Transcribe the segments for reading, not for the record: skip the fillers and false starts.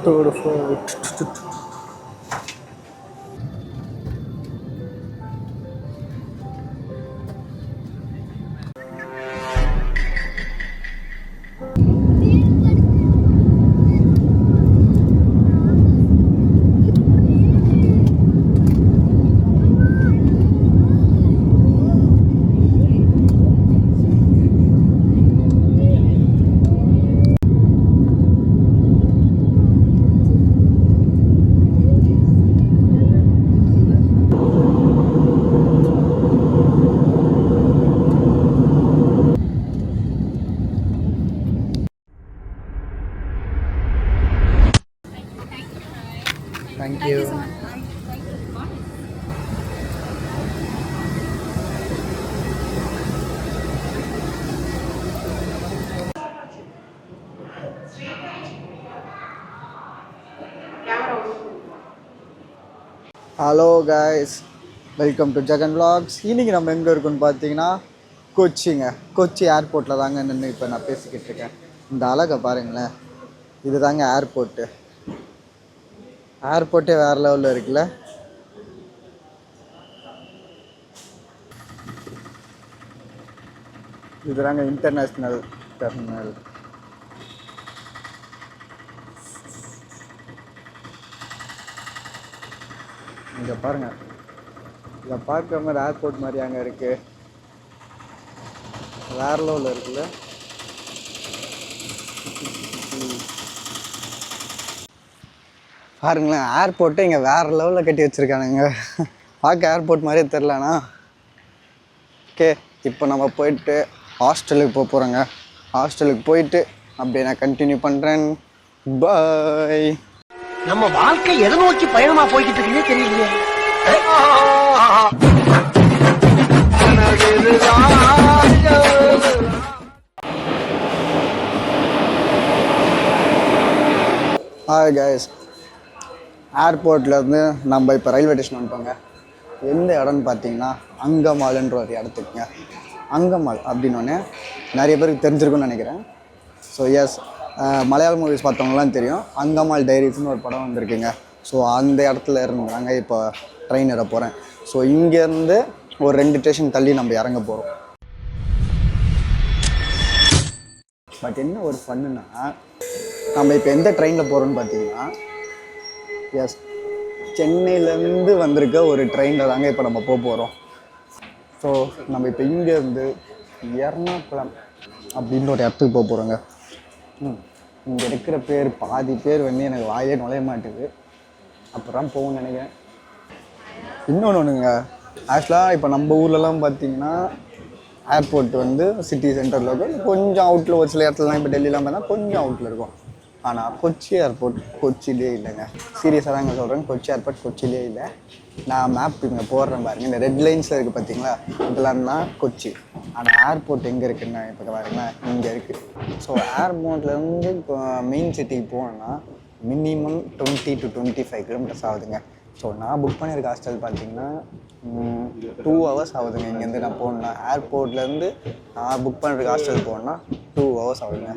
third of Thank you so much. Hello guys, welcome to Jagan vlogs. இன்றைக்கி நம்ம எங்கே இருக்குன்னு பார்த்தீங்கன்னா கொச்சி ஏர்போர்ட்டில் தாங்க நின்று இப்போ நான் பேசிக்கிட்டு இருக்கேன். இந்த அழகை பாருங்களேன், இது தாங்க ஏர்போர்ட்டே வேறு லெவலில் இருக்குல்ல. இது தாங்க இன்டர்நேஷ்னல் டெர்மினல். இங்கே பாருங்கள், இதை பார்க்குற மாதிரி ஏர்போர்ட் மாதிரி அங்கே இருக்குது, வேறு லெவலில் இருக்குல்ல. பாருங்களேன், ஏர்போர்ட்டு இங்கே வேறு லெவலில் கட்டி வச்சுருக்கானுங்க. பார்க்க ஏர்போர்ட் மாதிரியே தெரிலண்ணா. ஓகே, இப்போ நம்ம போயிட்டு ஹாஸ்டலுக்கு போகிறோங்க. ஹாஸ்டலுக்கு போயிட்டு அப்படியே நான் கண்டினியூ பண்ணுறேன். பாய். நம்ம வாழ்க்கை எதை நோக்கி பயணமா போய்கிட்டு இருக்குன்னே தெரியலையே. ஹாய் காய்ஸ், ஏர்போர்ட்லேருந்து நம்ம இப்போ ரயில்வே ஸ்டேஷன் வந்துட்டோங்க. எந்த இடம்னு பார்த்தீங்கன்னா அங்கமால்ன்ற ஒரு இடத்துக்குங்க. அங்கமால் அப்படின்னோடனே நிறைய பேருக்கு தெரிஞ்சிருக்குன்னு நினைக்கிறேன். ஸோ எஸ், மலையாள மூவிஸ் பார்த்தவங்களாம் தெரியும். அங்கமால் டைரிஸ்னு ஒரு படம் வந்திருக்குங்க. ஸோ அந்த இடத்துல இருந்தாங்க இப்போ ட்ரெயின் ஏற போகிறேன். ஸோ இங்கேருந்து ஒரு 2 ஸ்டேஷன் தள்ளி நம்ம இறங்க போகிறோம். பட் என்ன ஒரு ஃபன்னுன்னா, நம்ம இப்போ எந்த ட்ரெயினில் போகிறோன்னு பார்த்தீங்கன்னா, எஸ், சென்னையிலேருந்து வந்திருக்க ஒரு ட்ரெயினில் தாங்க இப்போ நம்ம போகிறோம். ஸோ நம்ம இப்போ இங்கேருந்து எர்ணாகுளம் அப்படின்ற ஒரு இடத்துக்கு போகிறோங்க. இங்கே இருக்கிற பேர் பாதி பேர் வந்து எனக்கு வாயே நுழைய மாட்டுது. அப்புறம் போகணும்னு நினைக்கிறேன். இன்னொன்றுங்க, ஆக்சுவலாக இப்போ நம்ம ஊர்லலாம் பார்த்தீங்கன்னா ஏர்போர்ட் வந்து சிட்டி சென்டரில் இருக்கும். கொஞ்சம் அவுட்டில் ஒரு சில இடத்துலலாம் இப்போ டெல்லிலாம் பார்த்தா கொஞ்சம் அவுட்டில் இருக்கும். ஆனால் கொச்சி ஏர்போர்ட் கொச்சிலே இல்லைங்க. சீரியஸாக தாங்க சொல்கிறேன், கொச்சி ஏர்போர்ட் கொச்சிலே இல்லை. நான் மேப் இங்கே போடுறேன் பாருங்கள், இந்த ரெட் லைன்ஸில் இருக்குது பார்த்தீங்களா, இதெல்லாம் தான் கொச்சி. ஆனால் ஏர்போர்ட் எங்கே இருக்குதுன்னு இப்போ பாருங்களேன், இங்கே இருக்குது. ஸோ ஏர்போர்ட்லேருந்து இப்போ மெயின் சிட்டிக்கு போனோன்னா மினிமம் 20 to 25 கிலோமீட்டர்ஸ் ஆகுதுங்க. ஸோ நான் புக் பண்ணியிருக்க ஹாஸ்டல் பார்த்தீங்கன்னா 2 hours ஆகுதுங்க. இங்கேருந்து நான் போகணுன்னா ஏர்போர்ட்லேருந்து நான் புக் பண்ணியிருக்க ஹாஸ்டல் போகணுன்னா 2 hours ஆகுதுங்க.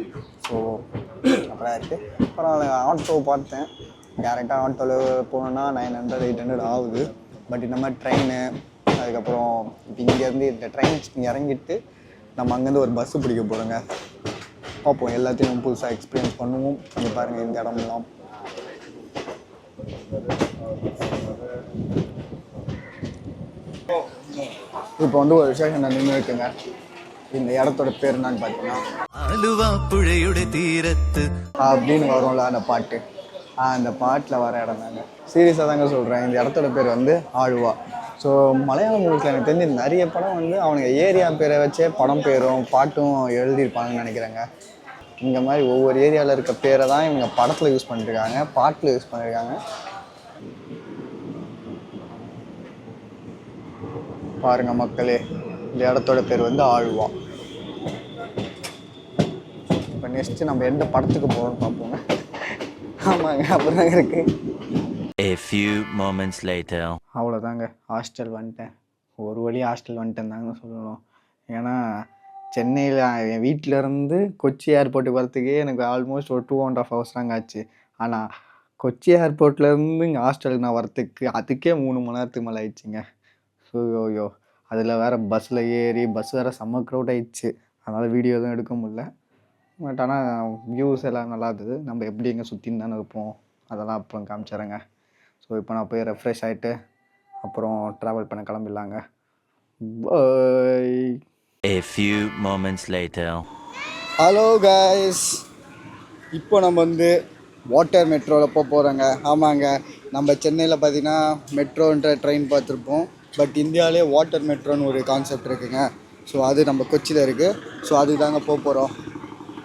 ஸோ அப்புறம் இருக்குது. அப்புறம் ஆட்டோ பார்த்தேன், டேரெக்டாக ஆட்டோவில் போனோன்னா 900 800 ஆகுது. பட் இந்த மாதிரி ட்ரெயின், அதுக்கப்புறம் இப்போ இங்கேருந்து இந்த ட்ரெயின் இறங்கிட்டு நம்ம அங்கேருந்து ஒரு பஸ்ஸு பிடிக்க போகிறோங்க. பார்ப்போம், எல்லாத்தையும் புதுசாக எக்ஸ்பீரியன்ஸ் பண்ணுவோம். இங்கே பாருங்கள், இந்த இடம்லாம் இப்போ வந்து ஒரு ஸ்டேஷன் நின்று இருக்குங்க. இந்த இடத்தோட பேர் என்னன்னு பார்த்தீங்கன்னா அப்படின்னு வரும்ல அந்த பாட்டு, அந்த பாட்டில் வர இடம் தாங்க. சீரியஸாக தாங்க சொல்கிறேன், இந்த இடத்தோட பேர் வந்து ஆழுவா. ஸோ மலையாள மூவிஸில் எனக்கு தெரிஞ்சு நிறைய படம் வந்து அவனுங்க ஏரியா பேரை வச்சே படம் பேரும் பாட்டும் எழுதியிருப்பாங்கன்னு நினைக்கிறேங்க. இந்த மாதிரி ஒவ்வொரு ஏரியாவில் இருக்க பேரை தான் இவங்க படத்தில் யூஸ் பண்ணியிருக்காங்க, பாட்டில் யூஸ் பண்ணியிருக்காங்க. பாருங்கள் மக்களே, இந்த இடத்தோட பேர் வந்து ஆழ்வா. இப்போ நெக்ஸ்ட்டு நம்ம எந்த படத்துக்கு போகிறோம்னு பார்ப்போங்க. ஆமாங்க, அப்புறம் தாங்க இருக்குது. A few moments later. அவ்வளோதாங்க, ஹாஸ்டல் வந்துட்டேன். ஒரு வழி ஹாஸ்டல் வந்துட்டேன் தாங்க சொல்லணும். ஏன்னா சென்னையில் என் வீட்டிலேருந்து கொச்சி ஏர்போர்ட்டுக்கு வரத்துக்கே எனக்கு ஆல்மோஸ்ட் ஒரு 2.5 hours தாங்க ஆச்சு. ஆனால் கொச்சி ஏர்போர்ட்லேருந்து இங்கே ஹாஸ்டலுக்கு நான் வரத்துக்கு அதுக்கே 3 மணி நேரத்துக்கு மேலே ஆயிடுச்சுங்க. ஸோ யோ அதில் வேறு பஸ்ஸில் ஏறி பஸ் வேறு செம்ம க்ரௌட் ஆயிடுச்சு. அதனால் வீடியோ எதுவும் எடுக்க முடியல. பட் ஆனால் வியூஸ் எல்லாம் நல்லா இருந்தது. நம்ம எப்படி இங்கே சுற்றின்னு தானே இருப்போம், அதெல்லாம் அப்புறம் காமிச்சிடுறேங்க. ஸோ இப்போ நான் போய் ரெஃப்ரெஷ் ஆகிட்டு அப்புறம் ட்ராவல் பண்ண கிளம்பிடலாங்க. பாய். A few moments later. Hello guys, இப்போ நம்ம வந்து வாட்டர் மெட்ரோவில் போகிறோங்க. ஆமாங்க, நம்ம சென்னையில் பார்த்தீங்கன்னா மெட்ரோன்ற ட்ரெயின் பார்த்துருப்போம். பட் இந்தியாவிலே வாட்டர் மெட்ரோன்னு ஒரு கான்செப்ட் இருக்குங்க. ஸோ அது நம்ம கொச்சியில் இருக்குது. ஸோ அதுக்கு தாங்க போகிறோம்.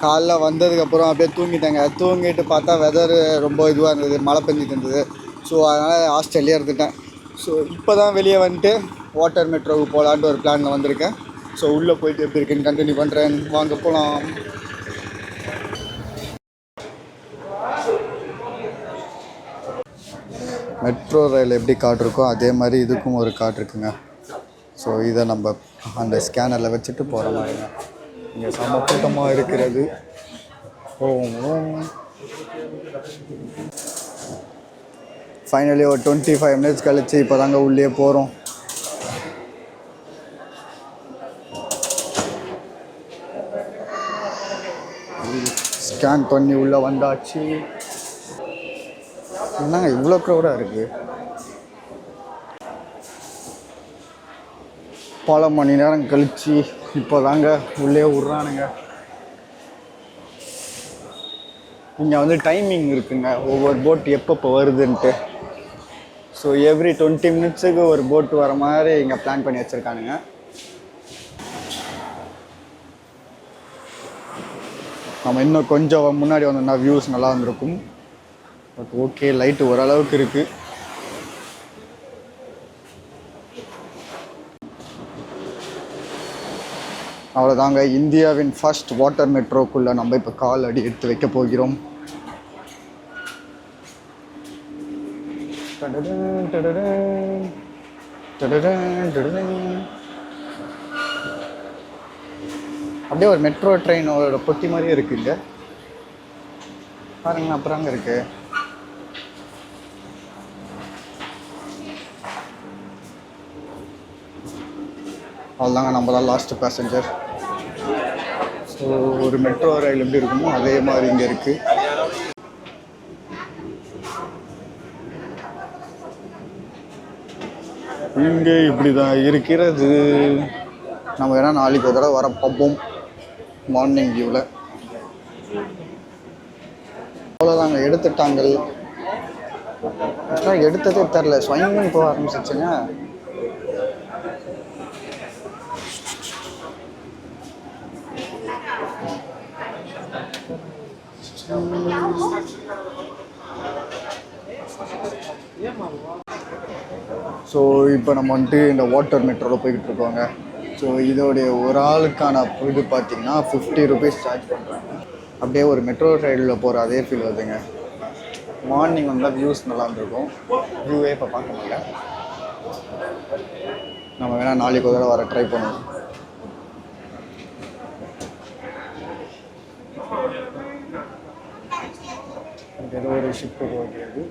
காலைல வந்ததுக்கப்புறம் அப்படியே தூங்கிட்டேங்க. தூங்கிட்டு பார்த்தா வெதர் ரொம்ப இதுவாக இருந்தது, மழை பெஞ்சிட்டு இருந்தது. ஸோ அதனால் ஹாஸ்டல்லே இருந்துட்டேன். ஸோ இப்போ தான் வெளியே வந்துட்டு வாட்டர் மெட்ரோவுக்கு போகலான்ட்டு ஒரு பிளானில் வந்திருக்கேன். ஸோ உள்ளே போயிட்டு எப்படி இருக்குன்னு கண்டினியூ பண்ணுறேன். வாங்க போகலாம். மெட்ரோ ரயில் எப்படி கார்டு இருக்கோ அதே மாதிரி இதுக்கும் ஒரு கார்டு இருக்குங்க. ஸோ இதை நம்ம அந்த ஸ்கேனரில் வச்சுட்டு போகிற மாதிரிங்க. இங்கே செம கூட்டமாக இருக்கிறது. ஃபைனலி ஒரு 25 minutes கழிச்சு இப்போ தாங்க உள்ளே போகிறோம். ஸ்கேன் பண்ணி உள்ளே வந்தாச்சு. என்னங்க இவ்வளோ க்ரௌடாக இருக்குது? பல மணி நேரம் கழித்து இப்போ தாங்க உள்ளே விட்றானுங்க. இங்கே வந்து டைமிங் இருக்குங்க, ஒவ்வொரு போட் எப்பப்போ வருதுன்ட்டு. ஸோ எவ்ரி 20 minutes ஒரு போட் வர மாதிரி இங்கே பிளான் பண்ணி வச்சுருக்கானுங்க. நம்ம இன்னும் கொஞ்சம் முன்னாடி வந்தோம்னா வியூஸ் நல்லா இருந்திருக்கும். பட் ஓகே, லைட்டு ஓரளவுக்கு இருக்குது. அவ்வளோதாங்க, இந்தியாவின் ஃபர்ஸ்ட் வாட்டர் மெட்ரோக்குள்ளே நம்ம இப்போ கால் அடி எடுத்து வைக்க போகிறோம். அப்படியே ஒரு மெட்ரோ ட்ரெயினோட பொட்டி மாதிரியே இருக்குங்க. பாருங்க, அப்புறம் அங்கே இருக்கு. அவ்வளோதாங்க, நம்ம தான் லாஸ்ட் பேசஞ்சர். ஸோ ஒரு மெட்ரோ ரயில் எப்படி இருக்குமோ அதே மாதிரி இங்கே இருக்குது. இங்கே இப்படி தான் இருக்கிறது. நம்ம வேணால் நாளைக்கு ஒரு தடவை வர பார்ப்போம் மார்னிங் வியூவில். அவ்வளோதாங்க, எடுத்துட்டாங்க. எடுத்ததே தெரில, ஸ்வைங்கன்னு போக ஆரம்பிச்சிச்சுங்க. ஸோ இப்போ நம்ம வந்துட்டு இந்த வாட்டர் மெட்ரோவில் போய்கிட்டு இருக்கோங்க. ஸோ இதோடைய ஒரு ஆளுக்கான இது பார்த்திங்கன்னா 50 rupees சார்ஜ் பண்ணுறாங்க. அப்படியே ஒரு மெட்ரோ ரயிலில் போகிற அதே ஃபீல் வருதுங்க. மார்னிங் வந்தால் வியூஸ் நல்லா இருந்திருக்கும். வியூவே இப்போ பார்க்க முடியல. நம்ம வேணால் நாளைக்கு ஒரு தடவை வர ட்ரை பண்ணுவோம். ஏதோ ஒரு ஷிப்பு போகிறது.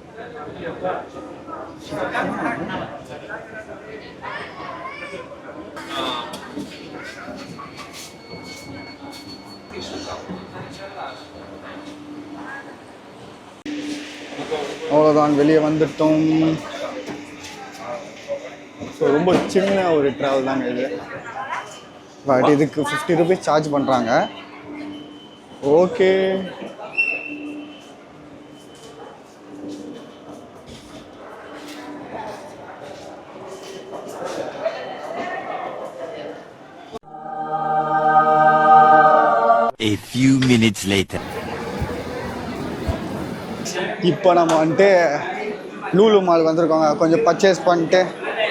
அவ்வளோதான், வெளியே வந்துட்டோம். ஸோ ரொம்ப சின்ன ஒரு ட்ராவல் தாங்க இது. பட் இதுக்கு 50 rupees சார்ஜ் பண்ணுறாங்க. Okay, A few minutes later. இப்போ நம்ம வந்துட்டு லூலு மால் வந்திருக்கோங்க. கொஞ்சம் பர்ச்சேஸ் பண்ணிட்டு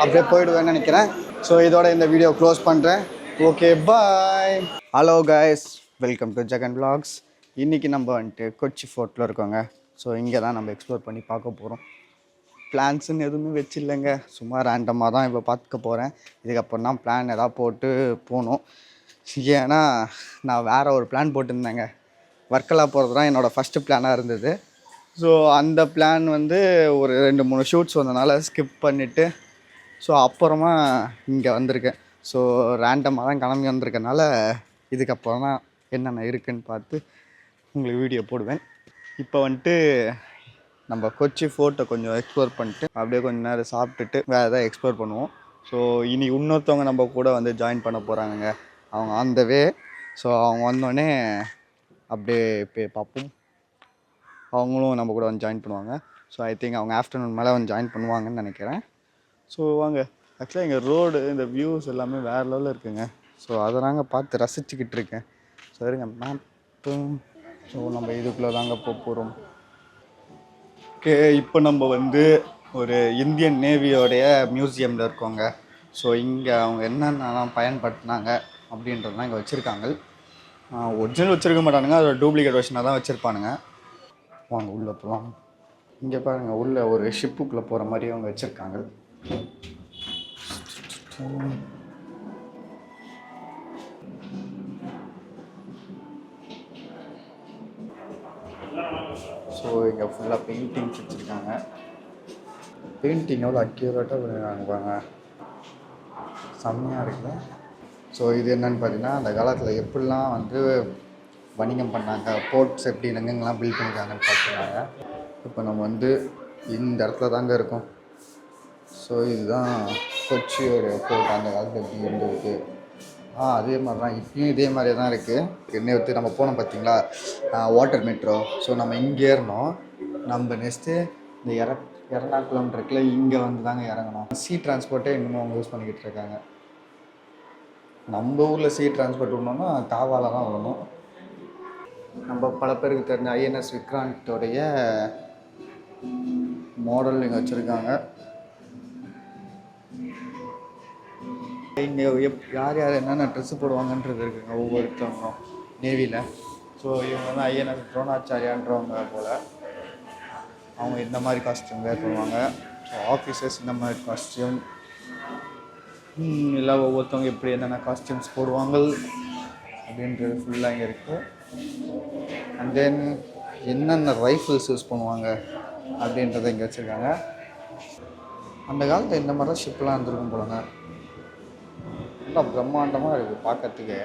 அப்படியே போயிடுவேன்னு நினைக்கிறேன். ஸோ இதோட இந்த வீடியோ க்ளோஸ் பண்ணுறேன். Okay bye. Hello guys, welcome to Jagan vlogs. இன்றைக்கி நம்ம வந்துட்டு கொச்சி ஃபோர்ட்டில் இருக்கோங்க. ஸோ இங்கே தான் நம்ம எக்ஸ்ப்ளோர் பண்ணி பார்க்க போகிறோம். பிளான்ஸுன்னு எதுவுமே வச்சில்லைங்க, சும்மா ரேண்டமாக தான் இப்போ பார்த்துக்க போகிறேன். இதுக்கப்புறம் தான் பிளான் எதாவது போட்டு போகணும். ஏன்னா நான் வேறு ஒரு பிளான் போட்டிருந்தேங்க. வர்க்கலா போகிறது தான் என்னோடய ஃபஸ்ட்டு பிளானாக இருந்தது. ஸோ அந்த பிளான் வந்து ஒரு 2-3 ஷூட்ஸ் வந்ததுனால ஸ்கிப் பண்ணிவிட்டு ஸோ அப்புறமா இங்கே வந்திருக்கேன். ஸோ ரேண்டமாக தான் கிளம்பி வந்திருக்கனால இதுக்கப்புறம் தான் என்னென்ன இருக்குதுன்னு பார்த்து உங்களுக்கு வீடியோ போடுவேன். இப்போ வந்துட்டு நம்ம கொச்சி ஃபோர்ட்டை கொஞ்சம் எக்ஸ்ப்ளோர் பண்ணிட்டு அப்படியே கொஞ்சம் நேரம் சாப்பிட்டுட்டு வேறு எதாவது எக்ஸ்ப்ளோர் பண்ணுவோம். ஸோ இனி இன்னொருத்தவங்க நம்ம கூட வந்து ஜாயின் பண்ண போகிறாங்க. அவங்க அந்த வே. ஸோ அவங்க வந்தோடனே அப்படியே போய் பார்ப்போம். அவங்களும் நம்ம கூட வந்து ஜாயின் பண்ணுவாங்க. ஸோ ஐ திங்க் அவங்க ஆஃப்டர்நூன் மேலே வந்து ஜாயின் பண்ணுவாங்கன்னு நினைக்கிறேன். ஸோ வாங்க. ஆக்சுவலாக எங்கள் ரோடு இந்த வியூஸ் எல்லாமே வேறு லெவலில் இருக்குங்க. ஸோ அதை நாங்கள் பார்த்து ரசிச்சுக்கிட்டு இருக்கேன். ஸோ இருங்க மேப்பு. ஸோ நம்ம இதுக்குள்ளே தாங்க போகிறோம். ஓகே, இப்போ நம்ம வந்து ஒரு இந்தியன் நேவியோடைய மியூசியமில் இருக்கோங்க. ஸோ இங்கே அவங்க என்னென்னலாம் பயன்படுத்தினாங்க அப்படின்றதுலாம் இங்கே வச்சுருக்காங்க. ஒரிஜினல் வச்சுருக்க மாட்டானுங்க, அதோட டூப்ளிகேட் வெர்ஷனாக தான் வச்சுருப்பானுங்க. வாங்க உள்ளே போகலாம். இங்கே பாருங்கள், உள்ளே ஒரு ஷிப்புக்குள்ளே போகிற மாதிரி அவங்க வச்சுருக்காங்க. ஸோ இங்கே ஃபுல்லாக பெயிண்டிங்ஸ் வச்சுருக்காங்க. பெயிண்டிங் எவ்வளோ அக்யூரேட்டாக பண்ணிருக்காங்க பாருங்க, செம்மையாக இருக்குல்ல. ஸோ இது என்னென்னு பார்த்தீங்கன்னா அந்த காலத்தில் எப்படிலாம் வந்து வணிகம் பண்ணாங்க, போர்ட்ஸ் எப்படி எங்கெங்கெல்லாம் பில்ட் பண்ணியிருக்காங்கன்னு பார்த்துருக்காங்க. இப்போ நம்ம வந்து இந்த இடத்துல தாங்க இருக்கோம். ஸோ இதுதான் கொச்சியோட போர்ட். அந்த காலத்தில் எப்படி இருந்திருக்கு. அதே மாதிரி தான் இப்பயும் இதே மாதிரியே தான் இருக்குது. நேற்று நம்ம போனோம் பார்த்தீங்களா, வாட்டர் மெட்ரோ. ஸோ நம்ம இங்கே ஏறணும். நம்ம நெக்ஸ்ட்டு இந்த எர்ணாகுளம் இருக்குல்ல, இங்கே வந்து தாங்க இறங்கணும். சீ டிரான்ஸ்போர்ட்டே இன்னமும் அவங்க யூஸ் பண்ணிக்கிட்டு இருக்காங்க. நம்ம ஊரில் சீ டிரான்ஸ்போர்ட் விடணுன்னா காவால் தான் விடணும். நம்ம பல பேருக்கு தெரிஞ்ச ஐஎன்எஸ் விக்ராந்தோடைய மாடல் இங்கே வச்சுருக்காங்க. இங்கே யார் யார் என்னென்ன ட்ரெஸ்ஸு போடுவாங்கன்றது இருக்குங்க ஒவ்வொருத்தவங்களும் நேவியில். ஸோ இவங்க வந்து ஐஎன்எஸ் துரோணாச்சாரியான்றவங்க போல். அவங்க இந்த மாதிரி காஸ்டியூம் வேர் பண்ணுவாங்க. ஸோ ஆஃபீஸர்ஸ் இந்த மாதிரி காஸ்டியூம், இல்லை ஒவ்வொருத்தவங்க எப்படி என்னென்ன காஸ்டியூம்ஸ் போடுவாங்க அப்படின்றது ஃபுல்லாக இங்கே இருக்குது. அண்ட் தென் என்னென்ன ரைஃபிள்ஸ் யூஸ் பண்ணுவாங்க அப்படின்றத இங்கே வச்சுருக்காங்க. அந்த காலத்தில் இந்த மாதிரி தான் ஷிப்லாம் இருந்திருக்கும் போலங்க. நல்லா பிரம்மாண்டமாக இருக்குது பார்க்கறதுக்கு.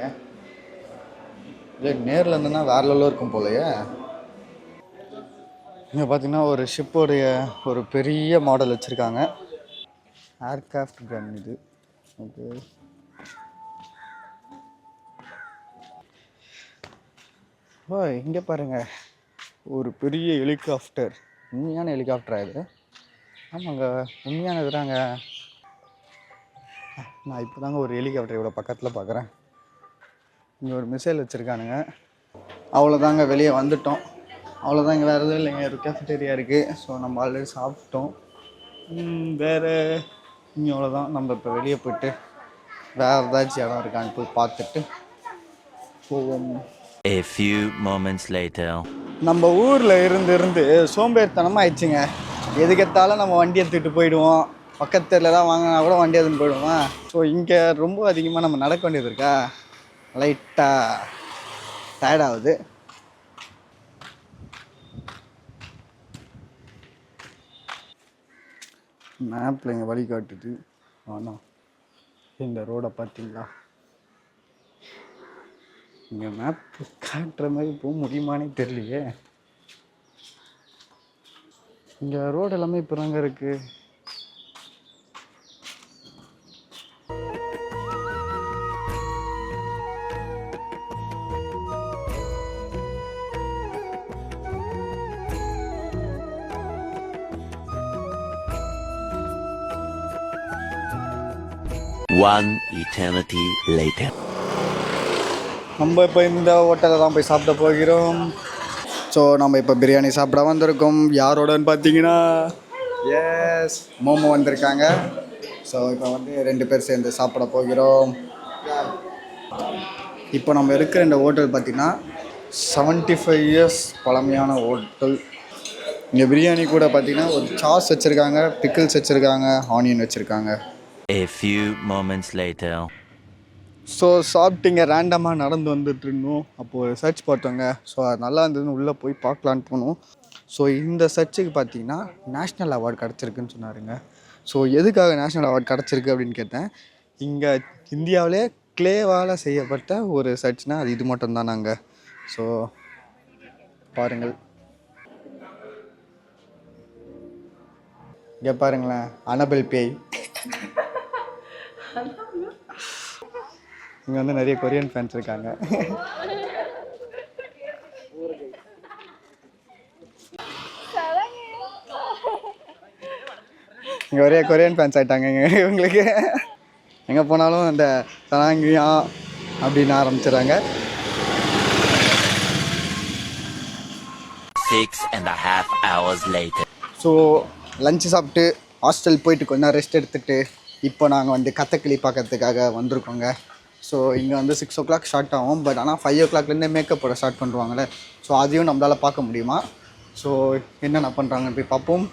இல்லை நேரில் இருந்ததுன்னா வேறு லெவலில் இருக்கும் போலையே. இங்கே பார்த்தீங்கன்னா ஒரு ஷிப்போடைய ஒரு பெரிய மாடல் வச்சுருக்காங்க. ஏர்க்ராஃப்ட் கன் இது. ஓகே, இங்கே பாருங்கள், ஒரு பெரிய ஹெலிகாப்டர். உண்மையான ஹெலிகாப்டரா இது? ஆமாங்க, உண்மையானது தாங்க. நான் இப்போ தாங்க ஒரு ஹெலிகாப்டர் இவ்வளோ பக்கத்தில் பார்க்குறேன். இங்கே ஒரு மிசைல் வச்சுருக்கானுங்க. அவ்வளோதாங்க, வெளியே வந்துட்டோம். அவ்வளோதான், இங்கே வேறு எதுவும் இல்லைங்க. ஒரு கேஃபிட்டேரியா இருக்குது. ஸோ நம்ம ஆல்ரெடி சாப்பிட்டோம். வேறு இங்கே அவ்வளோதான். நம்ம இப்போ வெளியே போய்ட்டு வேறு ஏதாச்சும் இடம் இருக்கான்னு போய் பார்த்துட்டு போவோம். A few moments later. நம்ம ஊரில் இருந்து சோம்பேறித்தனமாக ஆயிடுச்சுங்க. எதுக்கெத்தாலும் நம்ம வண்டி எடுத்துகிட்டு போயிடுவோம். பக்கத்தில் தான் வாங்கினா கூட வண்டி எடுத்துன்னு போயிடுவோம். ஸோ இங்கே ரொம்ப அதிகமாக நம்ம நடக்க வேண்டியது இருக்கா, லைட்டாக டயர்டாகுது. மேப்பில் இங்கே வழி காட்டுது. ஆனால் இந்த ரோடை பார்த்தீங்களா, இங்கே மேப் காட்டுற மாதிரி போக முடியுமானே தெரியலையே. இங்கே ரோடு எல்லாமே இப்போ தாங்க இருக்குது. One eternity later. நம்ம இப்போ இந்த ஹோட்டலில் தான் போய் சாப்பிட போகிறோம். ஸோ நம்ம இப்போ பிரியாணி சாப்பிட வந்திருக்கோம். யாரோடன்னு பார்த்தீங்கன்னா மோமோ வந்திருக்காங்க. ஸோ இப்போ வந்து 2 பேர் சேர்ந்து சாப்பிட போகிறோம். இப்போ நம்ம இருக்கிற இந்த ஹோட்டல் பார்த்திங்கன்னா 75 இயர்ஸ் பழமையான ஹோட்டல். இங்கே பிரியாணி கூட பார்த்திங்கன்னா ஒரு சாஸ் வச்சுருக்காங்க, பிக்கிள்ஸ் வச்சுருக்காங்க, ஆனியன் வச்சுருக்காங்க. A few moments later. So சாப்பிட்டிங்க ரேண்டமாக நடந்து வந்துட்டு இருந்தோம். அப்போது சர்ச் பார்த்தோங்க. ஸோ அது நல்லா இருந்ததுன்னு உள்ளே போய் பார்க்கலான்னு போனோம். ஸோ இந்த சர்ச்சுக்கு பார்த்தீங்கன்னா நேஷ்னல் அவார்டு கிடச்சிருக்குன்னு சொன்னாருங்க. ஸோ எதுக்காக நேஷ்னல் அவார்டு கிடச்சிருக்கு அப்படின்னு கேட்டேன். இங்கே இந்தியாவிலே கிளேவால் செய்யப்பட்ட ஒரு சர்ச்னால் அது இது மட்டும்தான் நாங்கள். ஸோ பாருங்கள், இங்கே பாருங்களேன், அனபெல் பேய். இங்கே வந்து நிறைய கொரியன் ஃபேன்ஸ் இருக்காங்க. இங்கே நிறைய கொரியன் ஃபேன்ஸ் ஆகிட்டாங்க இங்கே இவங்களுக்கு. எங்கே போனாலும் அந்த தனாங்கியா அப்படின்னு ஆரம்பிச்சிடுறாங்க. 6.5 hours later. ஸோ லஞ்சு சாப்பிட்டு ஹாஸ்டல் போயிட்டு கொஞ்சம் ரெஸ்ட் எடுத்துகிட்டு இப்போ நாங்கள் வந்து கதகளி பார்க்கறதுக்காக வந்திருக்கோங்க. ஸோ இங்கே வந்து 6 o'clock ஸ்டார்ட் ஆகும். பட் ஆனால் 5 o'clockலேருந்தே மேக்கப் போட ஸ்டார்ட் பண்ணுவாங்களே. ஸோ அதையும் நம்மளால் பார்க்க முடியுமா? ஸோ என்னென்ன பண்ணுறாங்கன்னு போய் பார்ப்போம்.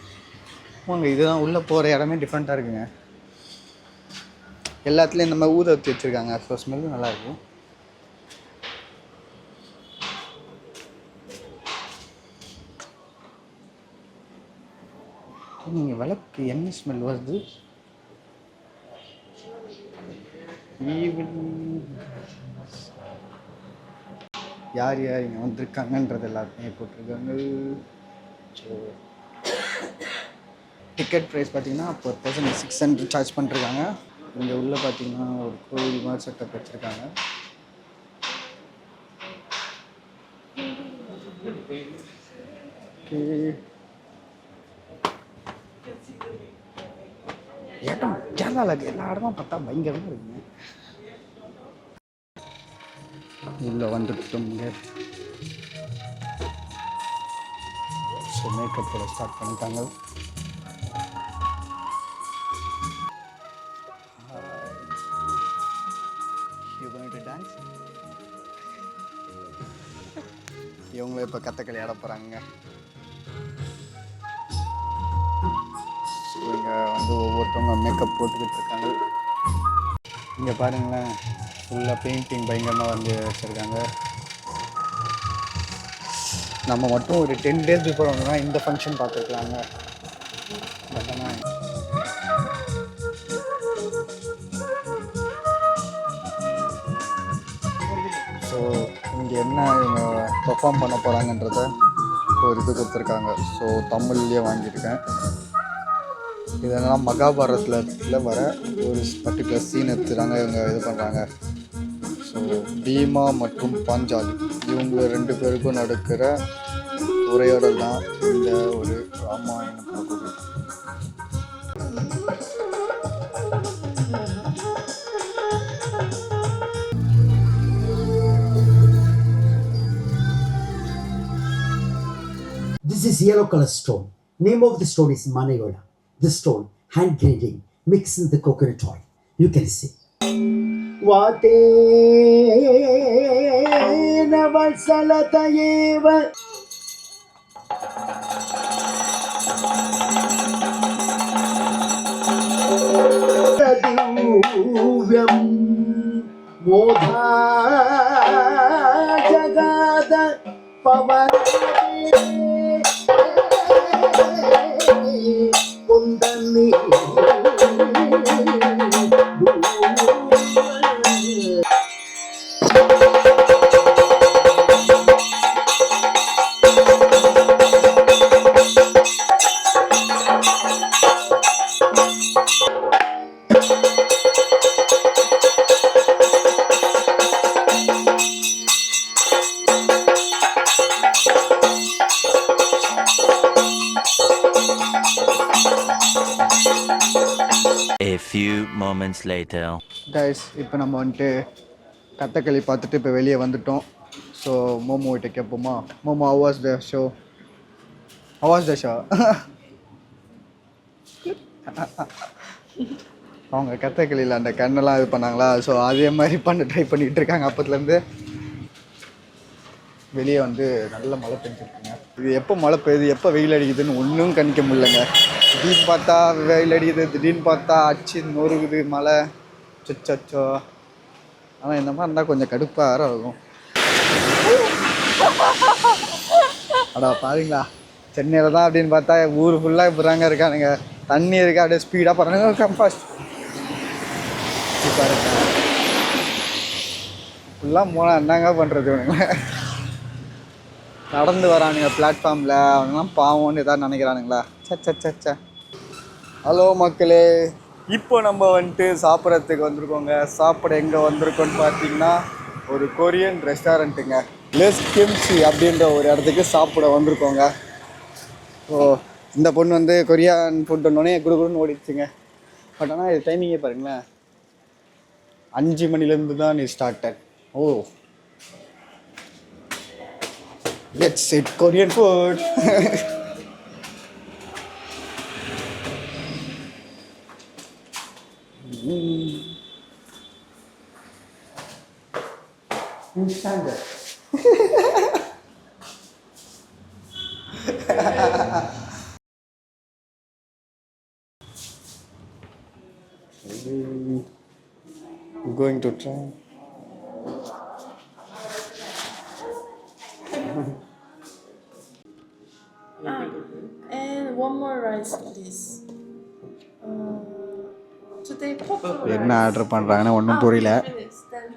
வாங்க. இதுதான் உள்ளே போகிற இடமே டிஃப்ரெண்ட்டாக இருக்குங்க. எல்லாத்துலேயும் இந்த மாதிரி ஊத ஊற்றி வச்சுருக்காங்க. ஸோ ஸ்மெல்லும் நல்லாயிருக்கும். நீங்கள் விளக்கு என்ன ஸ்மெல் வருது? யார் யார் இங்கே வந்திருக்காங்கன்றது எல்லாத்தையுமே போட்டிருக்காங்க. ஸோ டிக்கெட் ப்ரைஸ் பார்த்தீங்கன்னா per person 600 சார்ஜ் பண்ணிருக்காங்க. இங்கே உள்ளே பார்த்தீங்கன்னா ஒரு கோவில் மாதிரி செட்டப் வச்சுருக்காங்க. இடம் கேரளாவில் எல்லா இடமும் பார்த்தா பயங்கரமாக இருக்குங்க. உள்ளே வந்துட்டோம்ங்க. ஸோ மேக்கப் போட ஸ்டார்ட் பண்ணிட்டாங்க. டான்ஸ் இவங்களும் இப்போ கதகளி ஆட போகிறாங்க. ஸோ இங்கே வந்து ஒவ்வொருத்தவங்க மேக்கப் போட்டுக்கிட்டு இருக்காங்க. இங்கே பாருங்களேன், ஃபுல்லாக பெயிண்டிங் பயங்கரமாக வந்து வச்சுருக்காங்க. நம்ம மட்டும் ஒரு 10 days பிஃபோர் வந்தோம்னா இந்த ஃபங்க்ஷன் பார்த்துருக்கலாங்க. பட் ஆனால் ஸோ இங்கே என்ன இவங்க பெர்ஃபார்ம் பண்ண போகிறாங்கன்றத ஒரு இது கொடுத்துருக்காங்க. ஸோ தமிழ்லேயே வாங்கியிருக்கேன். இதெல்லாம் மகாபாரதத்தில் வர ஒரு பர்டிகுலர் சீன் எடுத்துறாங்க இவங்க இது பண்ணுறாங்க. ஸோ பீமா மற்றும் பாஞ்சாலி இவங்க 2 பேருக்கும் நடக்கிற உரையாடல் தான் இந்த ஒரு ராமாயணம் பகுதி. This is yellow color stone. Name of the stone is Manegoda. This stone, hand grading, mixed in the coconut oil. You can see. Vate navasalatayeva. Divyam modha jagada pavane. A few moments later. Guys, இப்போ நம்ம வந்துட்டு கதகளி பார்த்துட்டு இப்போ வெளியே வந்துட்டோம். So momo கிட்ட கேட்போமா? Momo, how was the show? அவங்க கத்தக்கிளியில் அந்த கண்ணெல்லாம் இது பண்ணாங்களா, ஸோ அதே மாதிரி பண்ண ட்ரை பண்ணிகிட்டு இருக்காங்க அப்பத்துலேருந்து. வெளியே வந்து நல்ல மழை பெஞ்சிருக்குங்க. இது எப்போ மழை பெய்யுது எப்போ வெயில் அடிக்குதுன்னு ஒன்றும் கணிக்க முடியலங்க. திடீர்னு பார்த்தா வெயில் அடிக்குது, திடீர்னு பார்த்தா அச்சு நொறுகுது மழை. சொச்சோ. ஆனால் இந்த மாதிரி இருந்தால் கொஞ்சம் கடுப்பாக ஆகும். அடா பாருங்களா, சென்னையில் தான் அப்படின்னு பார்த்தா ஊர் ஃபுல்லாக இப்படிதாங்க இருக்கானுங்க. தண்ணி இருக்கா அப்படியே ஸ்பீடாக போகிறானுங்க. கம்ஃபாஸ்ட் பாருங்க, ஃபுல்லாக போனால் என்னங்க பண்ணுறது இவனுங்க. நடந்து வரானுங்க பிளாட்ஃபார்மில், அவங்களாம் பாவம்னு எதாவது நினைக்கிறானுங்களா? சச்சா. ஹலோ மக்களே, இப்போ நம்ம வந்துட்டு சாப்பிட்றதுக்கு வந்திருக்கோங்க. சாப்பிட எங்கே வந்திருக்கோன்னு பார்த்தீங்கன்னா ஒரு கொரியன் ரெஸ்டாரண்ட்டுங்க. லெஸ் கிம்சி அப்படின்ற ஒரு இடத்துக்கு சாப்பிட வந்திருக்கோங்க. ஸோ இந்த பொண்ணு வந்து கொரியான் ஃபுட் ஒன்றே குடுகுடுன்னு ஓடிடுச்சுங்க. பட் ஆனால் இது டைமிங்கே பாருங்களேன், 5 மணிலேருந்து தான் நீ started. Oh, let's eat Korean food. Going to try. And one more rice, please. Today purple என்ன rice. ஆர்டர் பண்ணுறாங்கன்னு ஒன்றும் புரியல. Finish, then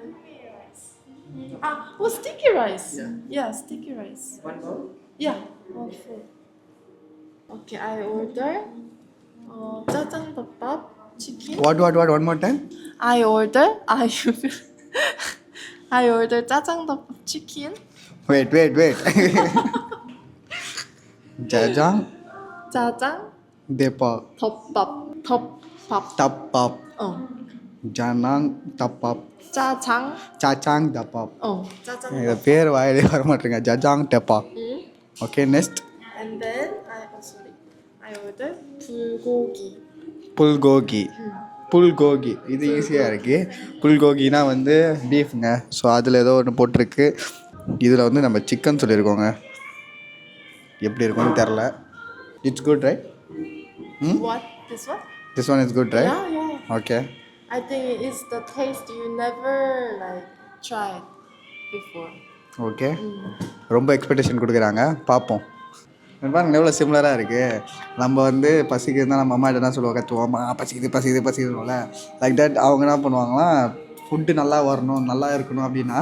sticky rice. Yeah, sticky rice. One bowl? Yeah, one full. Okay, I order jajang bibimbap chicken. What? One more time? I order jajang bibimbap chicken. Wait. Jajang Depa bibimbap. Tapap Janang Tapap Jajang. Chachang Tapap. Jajang. இந்த பேர் வாயிலே வர மாட்டேங்க. ஜஜாங் டெப்பா. Okay, next. And then I order bulgogi. இது ஈஸியாக இருக்குது. புல்கோகினா வந்து பீஃப்ங்க. ஸோ அதில் ஏதோ ஒன்று போட்டிருக்கு. இதில் வந்து நம்ம சிக்கன் சொல்லியிருக்கோங்க. எப்படி இருக்கும்னு தெரில. It's good right? What? This one? This one is good right? Yeah. Okay. I think it's the taste you never tried before. Okay, ரொம்ப எக்ஸ்பெக்டேஷன் கொடுக்குறாங்க, பார்ப்போம். பாருங்க எவ்வளோ சிமிலராக இருக்குது. நம்ம வந்து பசிக்குதுன்னா நம்ம அம்மா என்ன சொல்லுவாங்க, கத்துவோம், பசிக்குதுல லைக் தட். அவங்க என்ன பண்ணுவாங்களாம், ஃபுட்டு நல்லா வரணும், நல்லா இருக்கணும் அப்படின்னா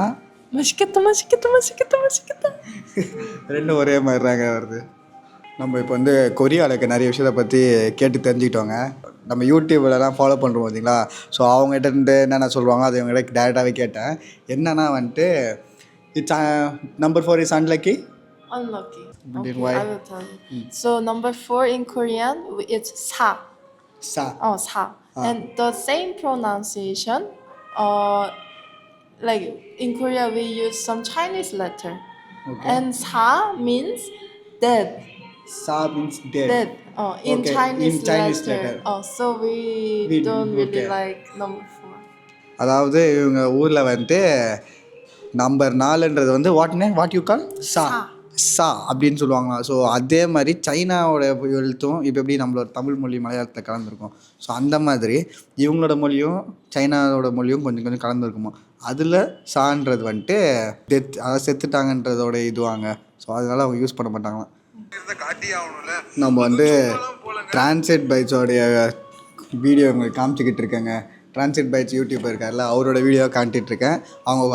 맛있겠다. ரெண்டும் ஒரே மாதிரி தாங்க வருது. நம்ம இப்போ வந்து கொரியாவுக்கு நிறைய விஷயத்தை பற்றி கேட்டு தெரிஞ்சுக்கிட்டோங்க. நம்ம யூடியூப்லலாம் ஃபாலோ பண்ணுறோம் பார்த்தீங்களா, ஸோ அவங்ககிட்ட இருந்து என்னென்ன சொல்லுவாங்க அதை இவங்ககிட்ட டேரெக்டாகவே கேட்டேன். என்னன்னா வந்துட்டு it's number 4 is unlucky. Okay, Why? I will tell you. So number 4 in Korean it's sa. Sa. Sa. And the same pronunciation. Like in Korea we use some Chinese letter. Okay. And sa means dead. Sa means dead. Dead. In Okay, Chinese, in Chinese letter. So we don't really okay. like number 4. அதாவது இவங்க ஊரில் வந்துட்டு number 4ன்றது வந்து what you call சா அப்படின்னு சொல்லுவாங்களா. So அதே மாதிரி சைனாவோட எழுத்தும் இப்போ எப்படி நம்மளோட தமிழ் மொழி மலையாளத்தை கலந்துருக்கும், ஸோ அந்த மாதிரி இவங்களோட மொழியும் சைனாவோட மொழியும் கொஞ்சம் கொஞ்சம் கலந்துருக்குமா. அதில் சான்றது வந்துட்டு அதாவது செத்துட்டாங்கன்றதோட இதுவாங்க. ஸோ அதனால அவங்க யூஸ் பண்ண மாட்டாங்களாம். நம்ம வந்து டிரான்சிட் பைட்ஸோடைய வீடியோ உங்களுக்கு காமிச்சிக்கிட்டு இருக்கேங்க. டிரான்சிட் பைட்ஸ் யூடியூபர் இருக்கார்ல, அவரோட வீடியோ காட்டிகிட்ருக்கேன்.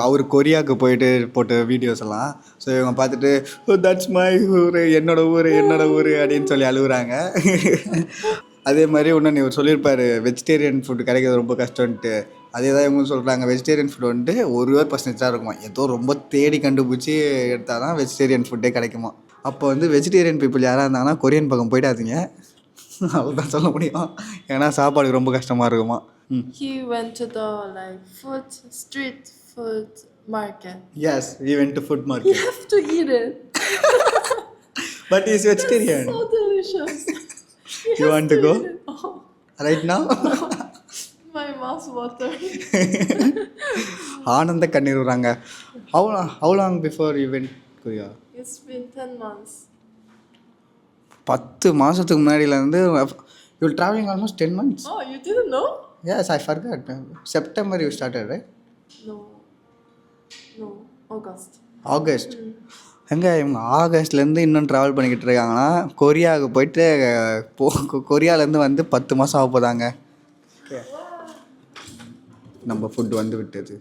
அவர் கொரியாவுக்கு போயிட்டு போட்ட வீடியோஸ் எல்லாம். ஸோ இவங்க பார்த்துட்டு தட்ஸ் மை ஊர், என்னோட ஊர் அப்படின்னு சொல்லி அழுகுறாங்க. அதே மாதிரி இன்னொன்று இவர் சொல்லியிருப்பார், வெஜிடேரியன் ஃபுட்டு கிடைக்கிறது ரொம்ப கஷ்டம்ன்ட்டு. அதே தான் இவங்க சொல்கிறாங்க, வெஜிடேரியன் ஃபுட் வந்துட்டு 1% தான் இருக்குமா. ஏதோ ரொம்ப தேடி கண்டுபிடிச்சி எடுத்தால் தான் வெஜிடேரியன் ஃபுட்டே கிடைக்குமா. அப்போ வந்து வெஜிடேரியன் பீப்புள் யாராக இருந்தாங்கன்னா கொரியன் பக்கம் போயிடாதீங்க, அவ்வளோதான் சொல்ல முடியும். ஏன்னா சாப்பாடு ரொம்ப கஷ்டமாக இருக்குமா. He went to the street food market. Yes, he went to food market. You have to eat it. But he's vegetarian. So delicious. You want to go? Right now My mouth watering. ஆனந்த கண்ணீர் வராங்க. How long before you went Korea? It's been 10 months. 10 மாசத்துக்கு முன்னாடியிலேருந்து you're traveling almost 10 months. Oh, you didn't know? Yes, I forgot. September you started, right? No. August. August. எங்க இவங்க ஆகஸ்ட்லேருந்து இன்னும் travel பண்ணிக்கிட்டு இருக்காங்கன்னா கொரியாவுக்கு போயிட்டு கொரியாவிலேருந்து வந்து 10 மாதம் ஆக போதாங்க. நம்ம ஃபுட்டு வந்து விட்டது.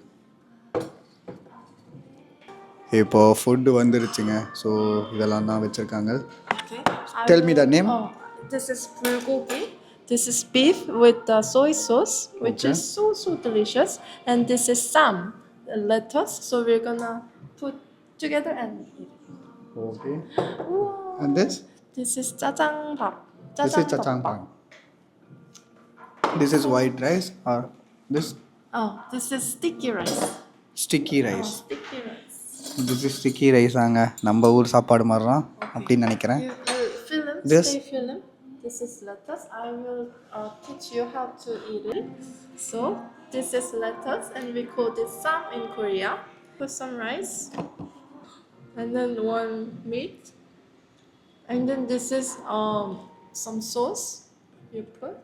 இப்போ ஃபுட்டு வந்துருச்சுங்க. ஸோ இதெல்லாம் தான் வச்சுருக்காங்க. Okay. Tell me the name. Oh, this is bulgogi. This is beef with the soy sauce, which Okay. is so delicious. And this is some lettuce. So we're gonna put together and eat. Okay. Wow. And this? This is 짜장밥. This is jjajangmyeon. This is white rice or this Oh, this is sticky rice. sticky rice. Sticky rice. This is sticky rice ஆங்க. நம்ம ஊர் சாப்பாடு மாதிரி தான் அப்படின்னு நினைக்கிறேன். You film. This? Stay film. This is lettuce. I will teach you how to eat it. So this is lettuce, and we call this sam in Korea. Put some rice, and then one meat, and then this is some sauce you put,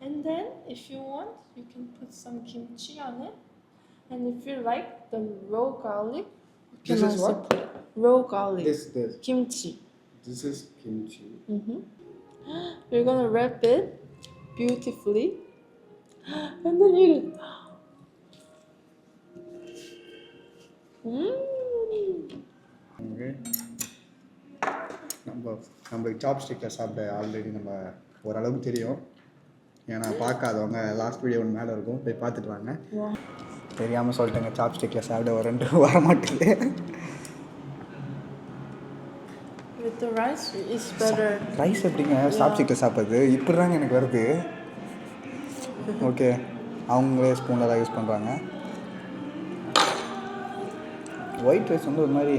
and then if you want, you can put some kimchi on it, and if you like the raw garlic, you can This is also what? put raw garlic. This. Kimchi. This is kimchi. We're gonna wrap it beautifully and then eat it. Okay. நம்ம சாப்ஸ்டிக்கில் சாப்பிட already நம்ம ஓரளவுக்கு தெரியும். ஏன்னா பார்க்காதவங்க last video ஒன்று மேலே இருக்கும், போய் பார்த்துட்டு வாங்க. தெரியாமல் சொல்லிட்டேங்க, சாப்ஸ்டிக்கில் சாப்பிட வர மாட்டேங்குது. With the rice, it's better. Rice எப்படிங்க சாப்ஸ்டிக்கில் சாப்பிட்றது? இப்படி தாங்க எனக்கு வருது. ஓகே, அவங்களே ஸ்பூனில் தான் யூஸ் பண்ணுறாங்க. ஒயிட் ரைஸ் வந்து ஒரு மாதிரி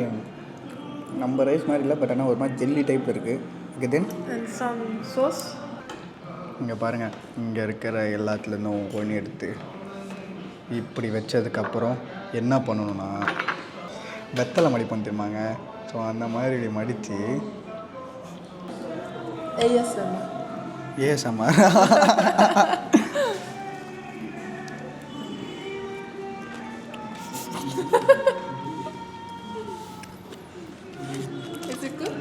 நம்ம ரைஸ் மாதிரி இல்லை, பட் ஆனால் ஒரு மாதிரி ஜெல்லி டைப்பில் இருக்குது. Okay, then And some sauce. இங்கே பாருங்கள், இங்கே இருக்கிற எல்லாத்துலேருந்தும் ஒன்று எடுத்து இப்படி வச்சதுக்கப்புறம் என்ன பண்ணணும்னா வெத்தலை மடிப்போம் தெரியுமாங்க. ஸோ அந்த மாதிரி மடித்து ASMR. ASMR Is it good?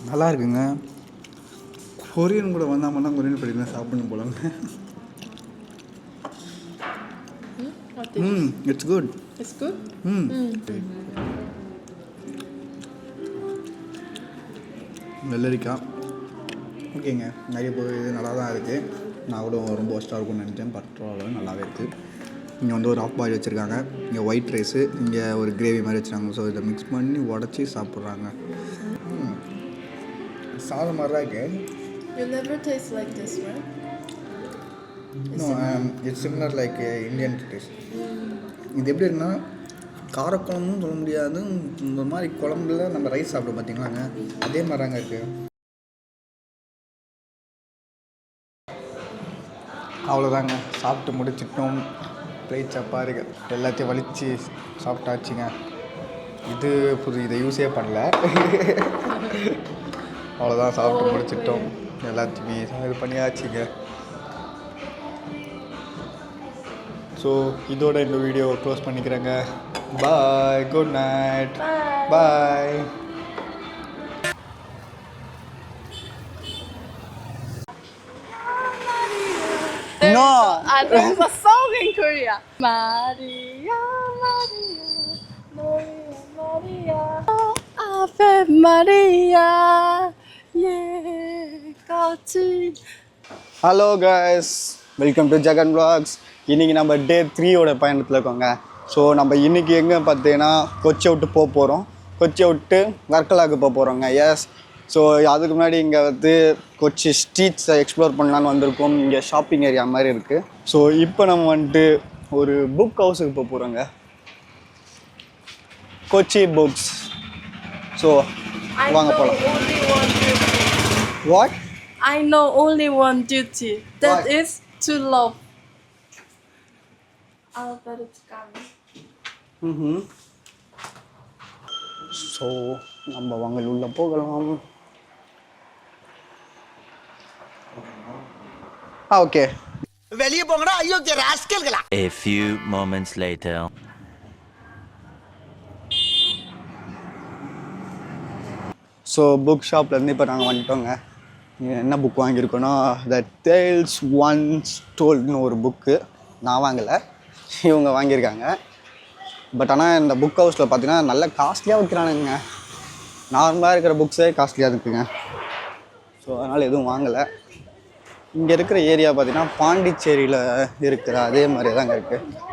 நல்லா இருக்குங்க. கொரியன் கூட வந்தாமன்னா கொரியன் படிக்கலாம் சாப்பிடணும் போலங்க. What do you it's good. It's good? வெள்ளரிக்காய் ஓகேங்க, நிறைய போய் இது நல்லா தான் இருக்குது. நான் கூட ரொம்ப ஒஸ்ட்டாக இருக்கும்னு நினச்சேன், பரவாயில்ல நல்லாவே இருக்குது. இங்கே வந்து ஒரு ஆஃப் பாயில் வச்சுருக்காங்க, இங்கே ஒயிட் ரைஸு, இங்கே ஒரு கிரேவி மாதிரி வச்சுருக்காங்க. ஸோ இதை மிக்ஸ் பண்ணி உடச்சி சாப்பிட்றாங்க. சாதம் மாதிரி தான் இருக்குது. You never taste like this, right? No, it's similar like Indian dish. இது எப்படி இருக்குன்னா காரக்குழம்பும் சொல்ல முடியாது, இந்த மாதிரி குழம்புல நம்ம ரைஸ் சாப்பிடும் பார்த்தீங்களாங்க, அதே மாதிரி தாங்க இருக்குது. அவ்வளோதாங்க, சாப்பிட்டு முடிச்சிட்டோம். பிளேட் பாருங்க, எல்லாத்தையும் வலித்து சாப்பிட்டாச்சுங்க. இது இதை யூஸே பண்ணல. அவ்வளோதான், சாப்பிட்டு முடிச்சிட்டோம். எல்லாத்தையுமே இது பண்ணியாச்சுங்க. ஸோ இதோட இந்த வீடியோ க்ளோஸ் பண்ணிக்கிறேங்க. Bye, good night, bye. No. There's a song in Korea. Maria, Maria, Maria, Maria. Ave Maria. Yeah, காட்சி. Hello guys, welcome to Jagan vlogs. இன்றைக்கி நம்ம டே 3யோட பயணத்தில் இருக்கோங்க. ஸோ நம்ம இன்றைக்கி எங்கே பார்த்தீங்கன்னா கொச்சியை விட்டு போக போகிறோம். கொச்சியை விட்டு வர்க்கலாவுக்கு போக போகிறோங்க. எஸ், ஸோ அதுக்கு முன்னாடி இங்கே வந்து கொச்சி ஸ்ட்ரீட்ஸை எக்ஸ்ப்ளோர் பண்ணலான்னு வந்திருக்கோம். இங்கே ஷாப்பிங் ஏரியா மாதிரி இருக்குது. ஸோ இப்போ நம்ம வந்துட்டு ஒரு புக் ஹவுஸுக்கு போக போகிறோங்க, கொச்சி புக்ஸ். ஸோ I வாங்க know போகலாம். only one duty. What? I know only one duty. That What? is to love. Albert Camus. So நம்ம வாங்க உள்ள போகலாம். ஓகே. வெளியே போங்கடா அயோக்கிய ராஸ்கல்களா. A few moments later. So book ஷாப்லேருந்து இப்போ நாங்கள் வந்துட்டோங்க. என்ன புக் வாங்கியிருக்கோன்னா த டேல்ஸ் ஒன்ஸ் டோல்ட்னு ஒரு புக்கு. நான் வாங்கலை, இவங்க வாங்கியிருக்காங்க. பட் ஆனால் இந்த புக் ஹவுஸில் பார்த்தீங்கன்னா நல்ல காஸ்ட்லியாக விற்கிறானுங்க. நார்மலாக இருக்கிற புக்ஸே காஸ்ட்லியாக இருக்குங்க. ஸோ அதனால் எதுவும் வாங்கலை. இங்கே இருக்கிற ஏரியா பார்த்தீங்கன்னா பாண்டிச்சேரியில் இருக்கிற அதே மாதிரி தாங்க இருக்குது.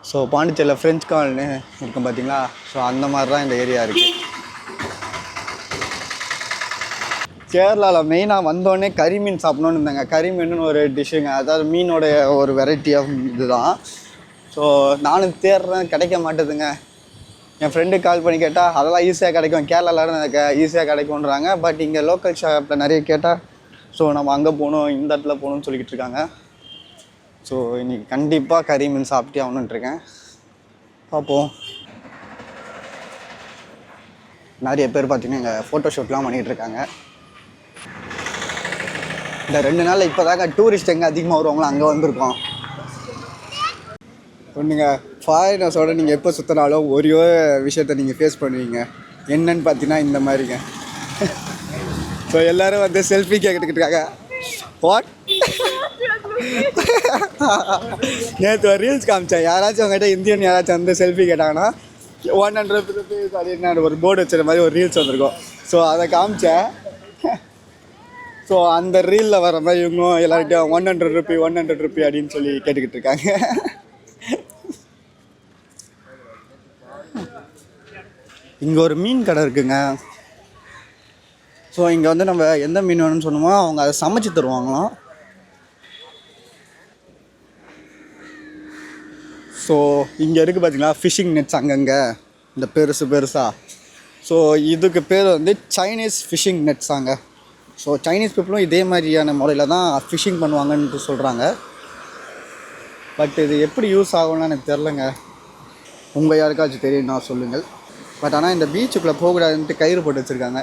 ஸோ பாண்டிச்சேரியில் ஃப்ரெஞ்ச் காலனி இருக்கும் பார்த்தீங்களா? ஸோ அந்த மாதிரி தான் இந்த ஏரியா இருக்குது. கேரளாவில் மெயினாக வந்தோடனே கறி மீன் சாப்பிட்ணுன்னு இருந்தாங்க. கறி மீனுன்னு ஒரு டிஷ்ஷுங்க, அதாவது மீனோடைய ஒரு வெரைட்டி ஆஃப் இதுதான். ஸோ நானும் தேடுறேன், கிடைக்க மாட்டேதுங்க. என் ஃப்ரெண்டுக்கு கால் பண்ணி கேட்டால் அதெல்லாம் ஈஸியாக கிடைக்கும், கேரளாவில் ஈஸியாக கிடைக்கும்ன்றாங்க. பட் இங்கே லோக்கல் ஷாப்பில் நிறைய கேட்டால் ஸோ நம்ம அங்கே போகணும், இந்த இடத்துல போகணுன்னு சொல்லிக்கிட்டு இருக்காங்க. ஸோ இன்றைக்கி கண்டிப்பாக கறி மீன் சாப்பிட்டே ஆகணுன்ட்ருக்கேன். பார்ப்போம். நிறைய பேர் பார்த்திங்கன்னா இங்கே ஃபோட்டோஷூட்லாம் பண்ணிகிட்ருக்காங்க. இந்த 2 நாளில் இப்போ தாங்க டூரிஸ்ட் எங்கே அதிகமாக வருவாங்களோ அங்கே வந்திருக்கோம். ஒன்றுங்க, ஃபாரினர்ஸோட நீங்கள் எப்போ சுற்றினாலும் ஒரே விஷயத்த நீங்கள் ஃபேஸ் பண்ணுவீங்க. என்னன்னு பார்த்தீங்கன்னா இந்த மாதிரிங்க. ஸோ எல்லோரும் வந்து செல்ஃபி கேட்டுக்கிட்டு இருக்காங்க. வாட்? நேற்று ஒரு ரீல்ஸ் காமிச்சேன். யாராச்சும் அவங்ககிட்ட இந்தியன் யாராச்சும் வந்து செல்ஃபி கேட்டாங்கன்னா 100 rupees அப்படின்னு ஒரு போர்டு வச்சுற மாதிரி ஒரு ரீல்ஸ் வந்திருக்கும். ஸோ அதை காமிச்சேன். ஸோ அந்த ரீலில் வர மாதிரி இவங்களும் எல்லார்கிட்டையும் 100 rupee அப்படின்னு சொல்லி கேட்டுக்கிட்டு இருக்காங்க. இங்கே ஒரு மீன் கடை இருக்குங்க. ஸோ இங்கே வந்து நம்ம எந்த மீன் வேணும்னு சொன்னோமோ அவங்க அதை சமைச்சு தருவாங்களாம். ஸோ இங்கே இருக்குது பார்த்தீங்களா ஃபிஷ்ஷிங் நெட்ஸ் அங்கங்கே இந்த பெருசாக. ஸோ இதுக்கு பேர் வந்து சைனீஸ் ஃபிஷ்ஷிங் நெட்ஸாங்க. ஸோ சைனீஸ் பீப்புளும் இதே மாதிரியான முறையில் தான் ஃபிஷ்ஷிங் பண்ணுவாங்கன்ட்டு சொல்கிறாங்க. பட் இது எப்படி யூஸ் ஆகும்னு எனக்கு தெரிலங்க. உங்கள் யாருக்காச்சும் தெரியும்னா சொல்லுங்கள். பட் ஆனால் இந்த பீச்சுக்குள்ளே போகக்கூடாதுன்ட்டு கயிறு போட்டு வச்சுருக்காங்க.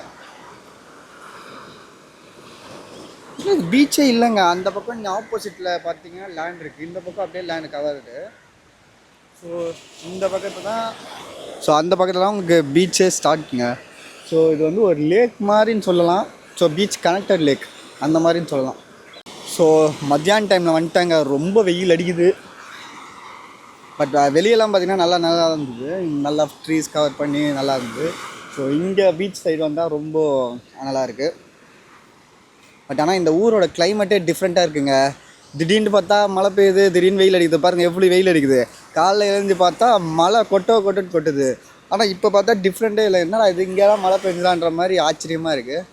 இல்லை இது பீச்சே இல்லைங்க. அந்த பக்கம் இந்த ஆப்போசிட்டில் பார்த்தீங்கன்னா லேண்ட் இருக்குது, இந்த பக்கம் அப்படியே லேண்ட் கவருது. ஸோ இந்த பக்கத்தில் தான், ஸோ அந்த பக்கத்தில் தான் உங்களுக்கு பீச்சே ஸ்டார்ட்டுங்க. ஸோ இது வந்து ஒரு லேக் மாதிரின்னு சொல்லலாம். ஸோ பீச் கனெக்டட் லேக் அந்த மாதிரின்னு சொல்லலாம். ஸோ மத்தியான டைமில் வந்துட்டாங்க, ரொம்ப வெயில் அடிக்குது. பட் வெளியெல்லாம் பார்த்திங்கன்னா நல்லா இருந்தது, நல்லா ட்ரீஸ் கவர் பண்ணி நல்லா இருந்தது. ஸோ இங்கே பீச் சைடு வந்தால் ரொம்ப நல்லா இருக்குது. பட் ஆனால் இந்த ஊரோட கிளைமேட்டே டிஃப்ரெண்ட்டாக இருக்குங்க. திடீர்னு பார்த்தா மழை பெய்யுது, திடீர்னு வெயில் அடிக்குது. பாருங்கள் எப்படி வெயில் அடிக்குது. காலைல எழுந்து பார்த்தா மழை கொட்டுது. ஆனால் இப்போ பார்த்தா டிஃப்ரெண்ட்டே இல்லை. என்னடா இது இங்கேலாம் மழை பெஞ்சுதான்ற மாதிரி ஆச்சரியமாக இருக்குது.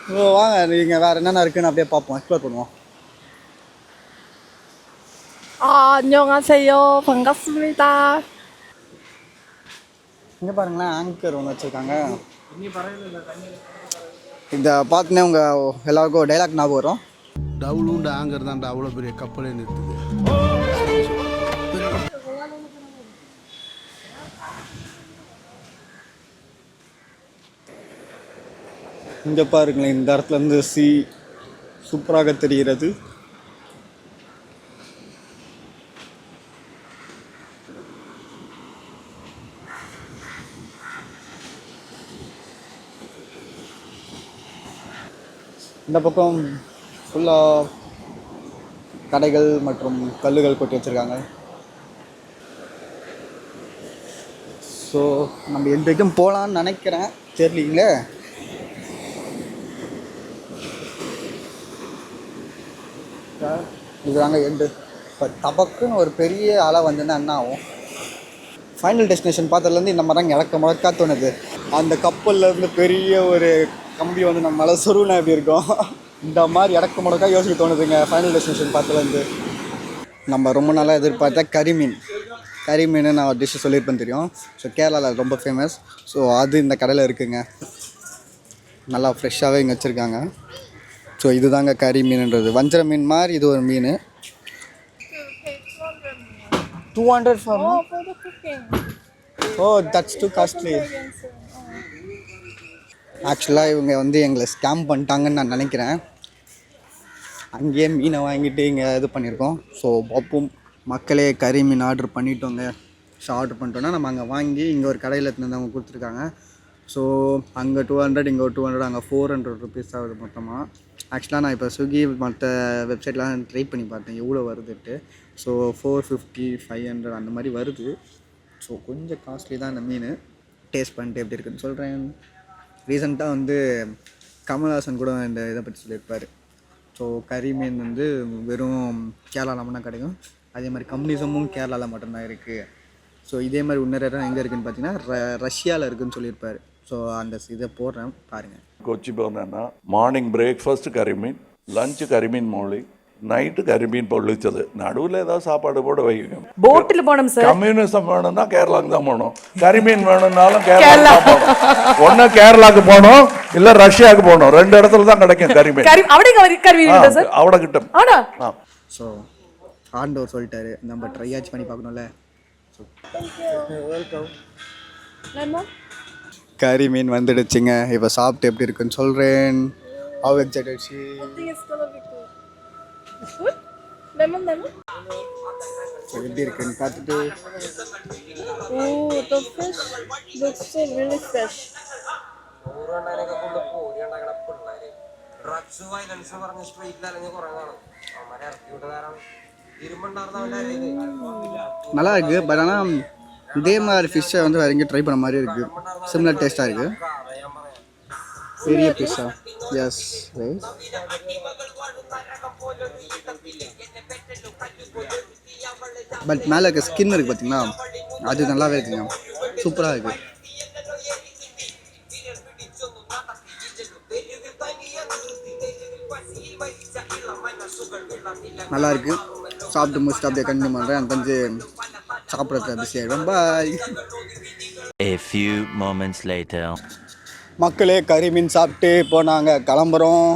ஸோ வாங்க நீங்கள் வேறு என்னென்ன இருக்குதுன்னு அப்படியே பார்ப்போம், எக்ஸ்ப்ளோர் பண்ணுவோம். 안녕하세요. 반갑습니다. இங்கே பாருங்களேன், ஆங்கர் ஒன்று வச்சுருக்காங்க. இதை பார்த்துனே உங்கள் எல்லாருக்கும் டைலாக் ஞாபகம் வரும். டவுலுண்டு ஆங்கர் தான்டா அவ்வளோ பெரிய கப்பலே நிறுத்துது. இங்கே பாருங்களேன், இந்த இடத்துலேருந்து சூப்பராக தெரிகிறது. இந்த பக்கம் ஃபுல்லாக கடைகள் மற்றும் கல்லுகள் கொட்டி வச்சுருக்காங்க. ஸோ நம்ம எந்தக்கும் போகலான்னு நினைக்கிறேன், தெரியலீங்களே. இதுதாங்க எண்டு. இப்போ தபக்குன்னு ஒரு பெரிய அலை வந்துன்னா என்ன ஆகும்? ஃபைனல் டெஸ்டினேஷன் பார்த்ததுலேருந்து இந்த மாதிரி முழக்கா தோணுது. அந்த கப்பல்லேருந்து பெரிய ஒரு கம்பி வந்து நம்ம மேலே சொருவினா எப்படி இருக்கும், இந்த மாதிரி முடக்கா யோசிக்க தோணுதுங்க ஃபைனல் டெஸ்டினேஷன் பார்த்ததுலேருந்து. நம்ம ரொம்ப நாளாக எதிர்பார்த்த கறிமீன் கறி மீன் நான் ஒரு டிஷ்ஷு சொல்லியிருப்பேன் தெரியும். ஸோ கேரளாவில் ரொம்ப ஃபேமஸ். ஸோ அது இந்த கடையில் இருக்குங்க. நல்லா ஃப்ரெஷ்ஷாகவே இங்கே வச்சுருக்காங்க. ஸோ இதுதாங்க கறி மீனுன்றது. வஞ்சர மீன் மாதிரி இது ஒரு மீன். 200 for Oh, for the cooking. Oh, that's too costly. ஆக்சுவலாக இவங்க வந்து எங்களை ஸ்கேம் பண்ணிட்டாங்கன்னு நான் நினைக்கிறேன். அங்கேயே மீனை வாங்கிட்டு இங்கே இது பண்ணியிருக்கோம். ஸோ பார்ப்போம். மக்களே கறி மீன் ஆர்டர் பண்ணிட்டோங்க. ஸோ ஆர்டர் பண்ணிட்டோன்னா நம்ம அங்கே வாங்கி இங்கே ஒரு கடையில் எடுத்துன்னு அவங்க கொடுத்துருக்காங்க. ஸோ அங்கே 200, இங்கே ஒரு 200, அங்கே 400 rupees ஆகுது மொத்தமாக. ஆக்சுவலாக நான் இப்போ ஸ்விக்கி மற்ற வெப்சைட்லாம் ட்ரை பண்ணி பார்த்தேன் எவ்வளோ வருதுட்டு. ஸோ 450, 500 அந்த மாதிரி வருது. ஸோ கொஞ்சம் காஸ்ட்லி தான் இந்த மீன். டேஸ்ட் பண்ணிட்டு எப்படி இருக்குன்னு சொல்கிறேன். ரீசெண்டாக வந்து கமல்ஹாசன் கூட இந்த இதை பற்றி சொல்லியிருப்பார். ஸோ கறி மீன் வந்து வெறும் கேரளாவில் மட்டும்தான் கிடைக்கும். அதே மாதிரி கம்யூனிசமும் கேரளாவில் மட்டும்தான் இருக்குது. ஸோ இதே மாதிரி இன்னொரு இடம் எங்கே இருக்குதுன்னு பார்த்தீங்கன்னா ரஷ்யாவில் இருக்குதுன்னு சொல்லியிருப்பார். ஸோ அந்த இதை போடுறேன் பாருங்கள். கொச்சி போனேன்னா மார்னிங் பிரேக்ஃபாஸ்ட் கறிமீன், லஞ்சு கறிமீன் மோளி, நைட்டு கறிமீன் பொள்ளிச்சது, நடுவில் ஏதாவது சாப்பாடு போட வைக்கணும். போட்டில் போனோம் சார். கம்யூனிசம் வேணும்னா கேரளாவுக்கு தான் போகணும். கறிமீன் வேணும்னாலும் கேரளா போகணும். ஒன்று கேரளாவுக்கு போகணும், இல்லை ரஷ்யாவுக்கு போகணும். 2 இடத்துல தான் கிடைக்கும் கறிமீன். அவட கிட்ட. ஸோ ஆண்டவர் சொல்லிட்டாரு, நம்ம ட்ரை ஆச்சு பண்ணி பார்க்கணும்ல. So welcome. கறி மீன் வந்துடுச்சுங்க. இப்போ சாப்பிட்டு எப்படி இருக்குன்னு சொல்கிறேன். How excited she? I think it's gonna be good. It's good? Lemon. So எப்படி இருக்குன்னு பார்த்துட்டு. Oh, the fish looks so really fresh. நல்லா இருக்குது. பட் ஆனால் இதே மாதிரி ஃபிஷ்ஷை வந்து வேறு எங்கேயும் ட்ரை பண்ண மாதிரி இருக்குது. சிமிலர் டேஸ்ட்டாக இருக்குது. பெரிய பீஸா? S right. பட் மேலே இருக்க ஸ்கின் இருக்குது பார்த்தீங்களா, அது நல்லாவே இருக்குங்க. சூப்பராக இருக்குது. நல்லா இருக்குது. சாப்பிட்டு முடிச்சுட்டு அப்படியே கண்டினியூ பண்ணுறேன். அந்த வந்து சாப்பிட்றதுக்கு பிஸி ஆகிடும். பாய். A few moments later. மக்களே கறி மீன் சாப்பிட்டு இப்போ நாங்கள் கிளம்புறோம்.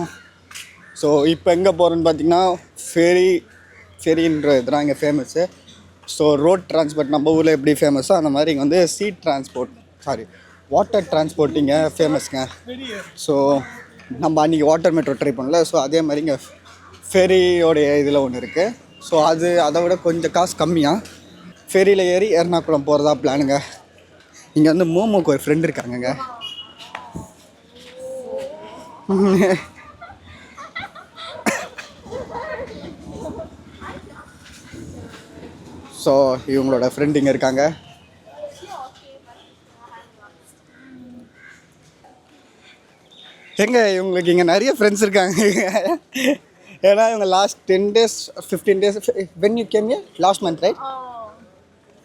ஸோ இப்போ எங்கே போகிறோன்னு பார்த்தீங்கன்னா ஃபெரின்ற இதுதான் இங்கே ஃபேமஸ்ஸு. ஸோ ரோட் டிரான்ஸ்போர்ட் நம்ம ஊரில் எப்படி ஃபேமஸோ அந்த மாதிரி இங்கே வந்து வாட்டர் டிரான்ஸ்போர்ட் இங்கே ஃபேமஸ்ங்க. ஸோ நம்ம அன்றைக்கி வாட்டர் மெட்ரோ ட்ரை பண்ணல. ஸோ அதே மாதிரி இங்கே ஃபெரியோடைய இதில் ஒன்று இருக்குது. ஸோ அதை விட கொஞ்சம் காசு கம்மியாக ஃபெரியில் ஏறி எர்ணாகுளம் போகிறதா பிளானுங்க. இங்கே வந்து மோமோக்கு ஒரு ஃப்ரெண்ட் இருக்காங்கங்க. ஸோ இவங்களோட ஃப்ரெண்ட் இங்கே இருக்காங்க. இவங்களுக்கு இங்கே நிறைய ஃப்ரெண்ட்ஸ் இருக்காங்க. ஏன்னா இவங்க last 10 days 15 days when you came here last month, right?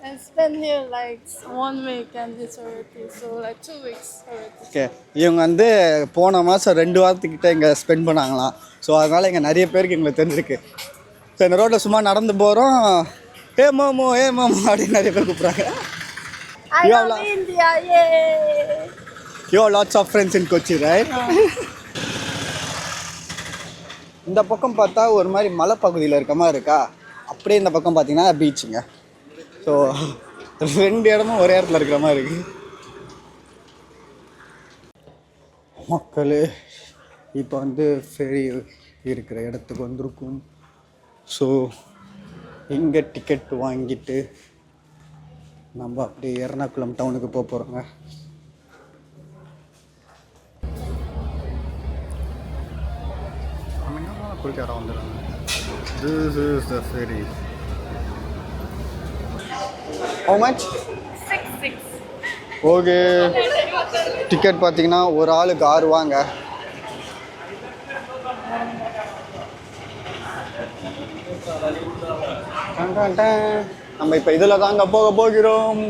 I spent here like 1 week and it's already so like 2 weeks already. Okay, இவங்க வந்து போன மாதம் 2 வாரத்துக்கிட்ட இங்கே ஸ்பெண்ட் பண்ணாங்களாம். ஸோ அதனால் இங்கே நிறைய பேருக்கு எங்களுக்கு தெரிஞ்சிருக்கு. ஸோ இந்த ரோட்டில் சும்மா நடந்து போகிறோம், ஏ மோமோ அப்படின்னு நிறைய பேர் கூப்பிட்றாங்க. I love India, yay! You have lots of friends in Kochi, right? இந்த பக்கம் பார்த்தா ஒரு மாதிரி மலைப்பகுதியில் இருக்க மாதிரி இருக்கா. அப்படியே இந்த பக்கம் பார்த்தீங்கன்னா பீச்சுங்க. ஸோ 2 இடமும் ஒரே இடத்துல இருக்கிற மாதிரி இருக்குது. மக்களே இப்போ வந்து ஃபெரி இருக்கிற இடத்துக்கு வந்திருக்கும். ஸோ இங்கே டிக்கெட் வாங்கிட்டு நம்ம அப்படியே எர்ணாகுளம் டவுனுக்கு போக போகிறோங்க. குளிக்கார வந்துடுறாங்க. This is the ferry. How much? 6. Okay, ticket பார்த்தீங்கன்னா ஒரு ஆளுக்கு 6 ரூபாங்க. நம்ம இப்போ இதில் தாங்க போக போகிறோம்.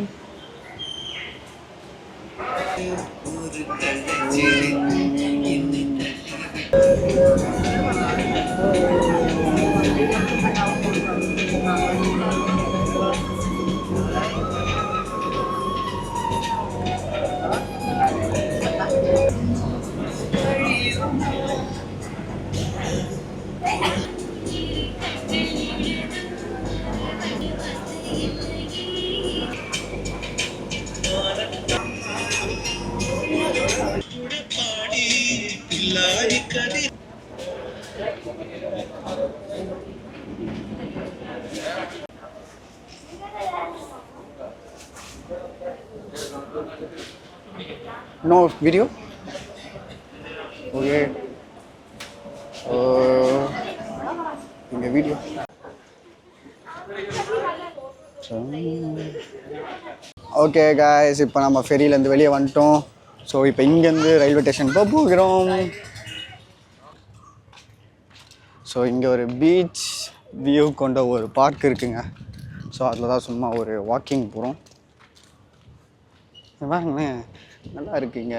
நோ வீடியோ ஓகே இங்கே வீடியோ ஓகே காய்ஸ் இப்போ நம்ம ஃபெரியிலேருந்து வெளியே வந்துட்டோம். ஸோ இப்போ இங்கேருந்து ரயில்வே ஸ்டேஷன் போகிறோம். ஸோ இங்கே ஒரு பீச் வியூ கொண்ட ஒரு பார்க் இருக்குங்க. ஸோ அதில் தான் சும்மா ஒரு வாக்கிங் போகிறோம். பாருங்களேன் நல்லா இருக்குங்க.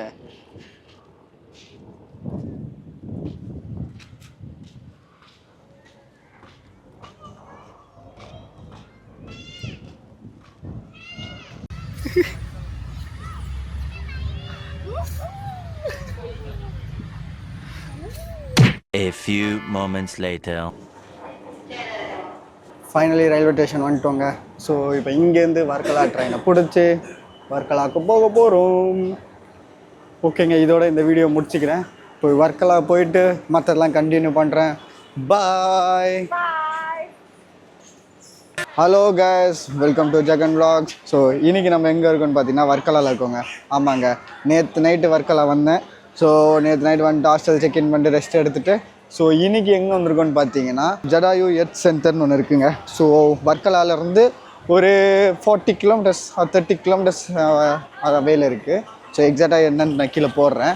A few moments later. Finally railway station வந்துட்டோங்க. ஸோ இப்போ இங்கேருந்து வர்க்கலா ட்ரெயினை பிடிச்சி வர்க்கலாவுக்கு போக போகிறோம். ஓகேங்க, இதோட இந்த வீடியோ முடிச்சுக்கிறேன். போய் வர்க்கலா போயிட்டு மற்றதெல்லாம் கண்டினியூ பண்ணுறேன். Bye. Hello guys, welcome to Jagan vlogs. So இன்றைக்கி நம்ம எங்கே இருக்கோன்னு பார்த்தீங்கன்னா வர்க்கலாவில் இருக்கோங்க. ஆமாங்க, நேற்று நைட்டு வர்க்கலா வந்தேன். ஸோ நேற்று நைட் வந்துட்டு ஹாஸ்டல் செக்இன் பண்ணிட்டு ரெஸ்ட் எடுத்துகிட்டு ஸோ இன்றைக்கி எங்கே வந்திருக்கோன்னு பார்த்தீங்கன்னா ஜடாயு எர்த் சென்டர்னு ஒன்று இருக்குங்க. ஸோ வர்க்கலாவிலேருந்து ஒரு 40 கிலோமீட்டர்ஸ் 30 கிலோமீட்டர்ஸ் வேலை இருக்குது. ஸோ எக்ஸாக்டாக என்னென்னு நான் கீழே போடுறேன்.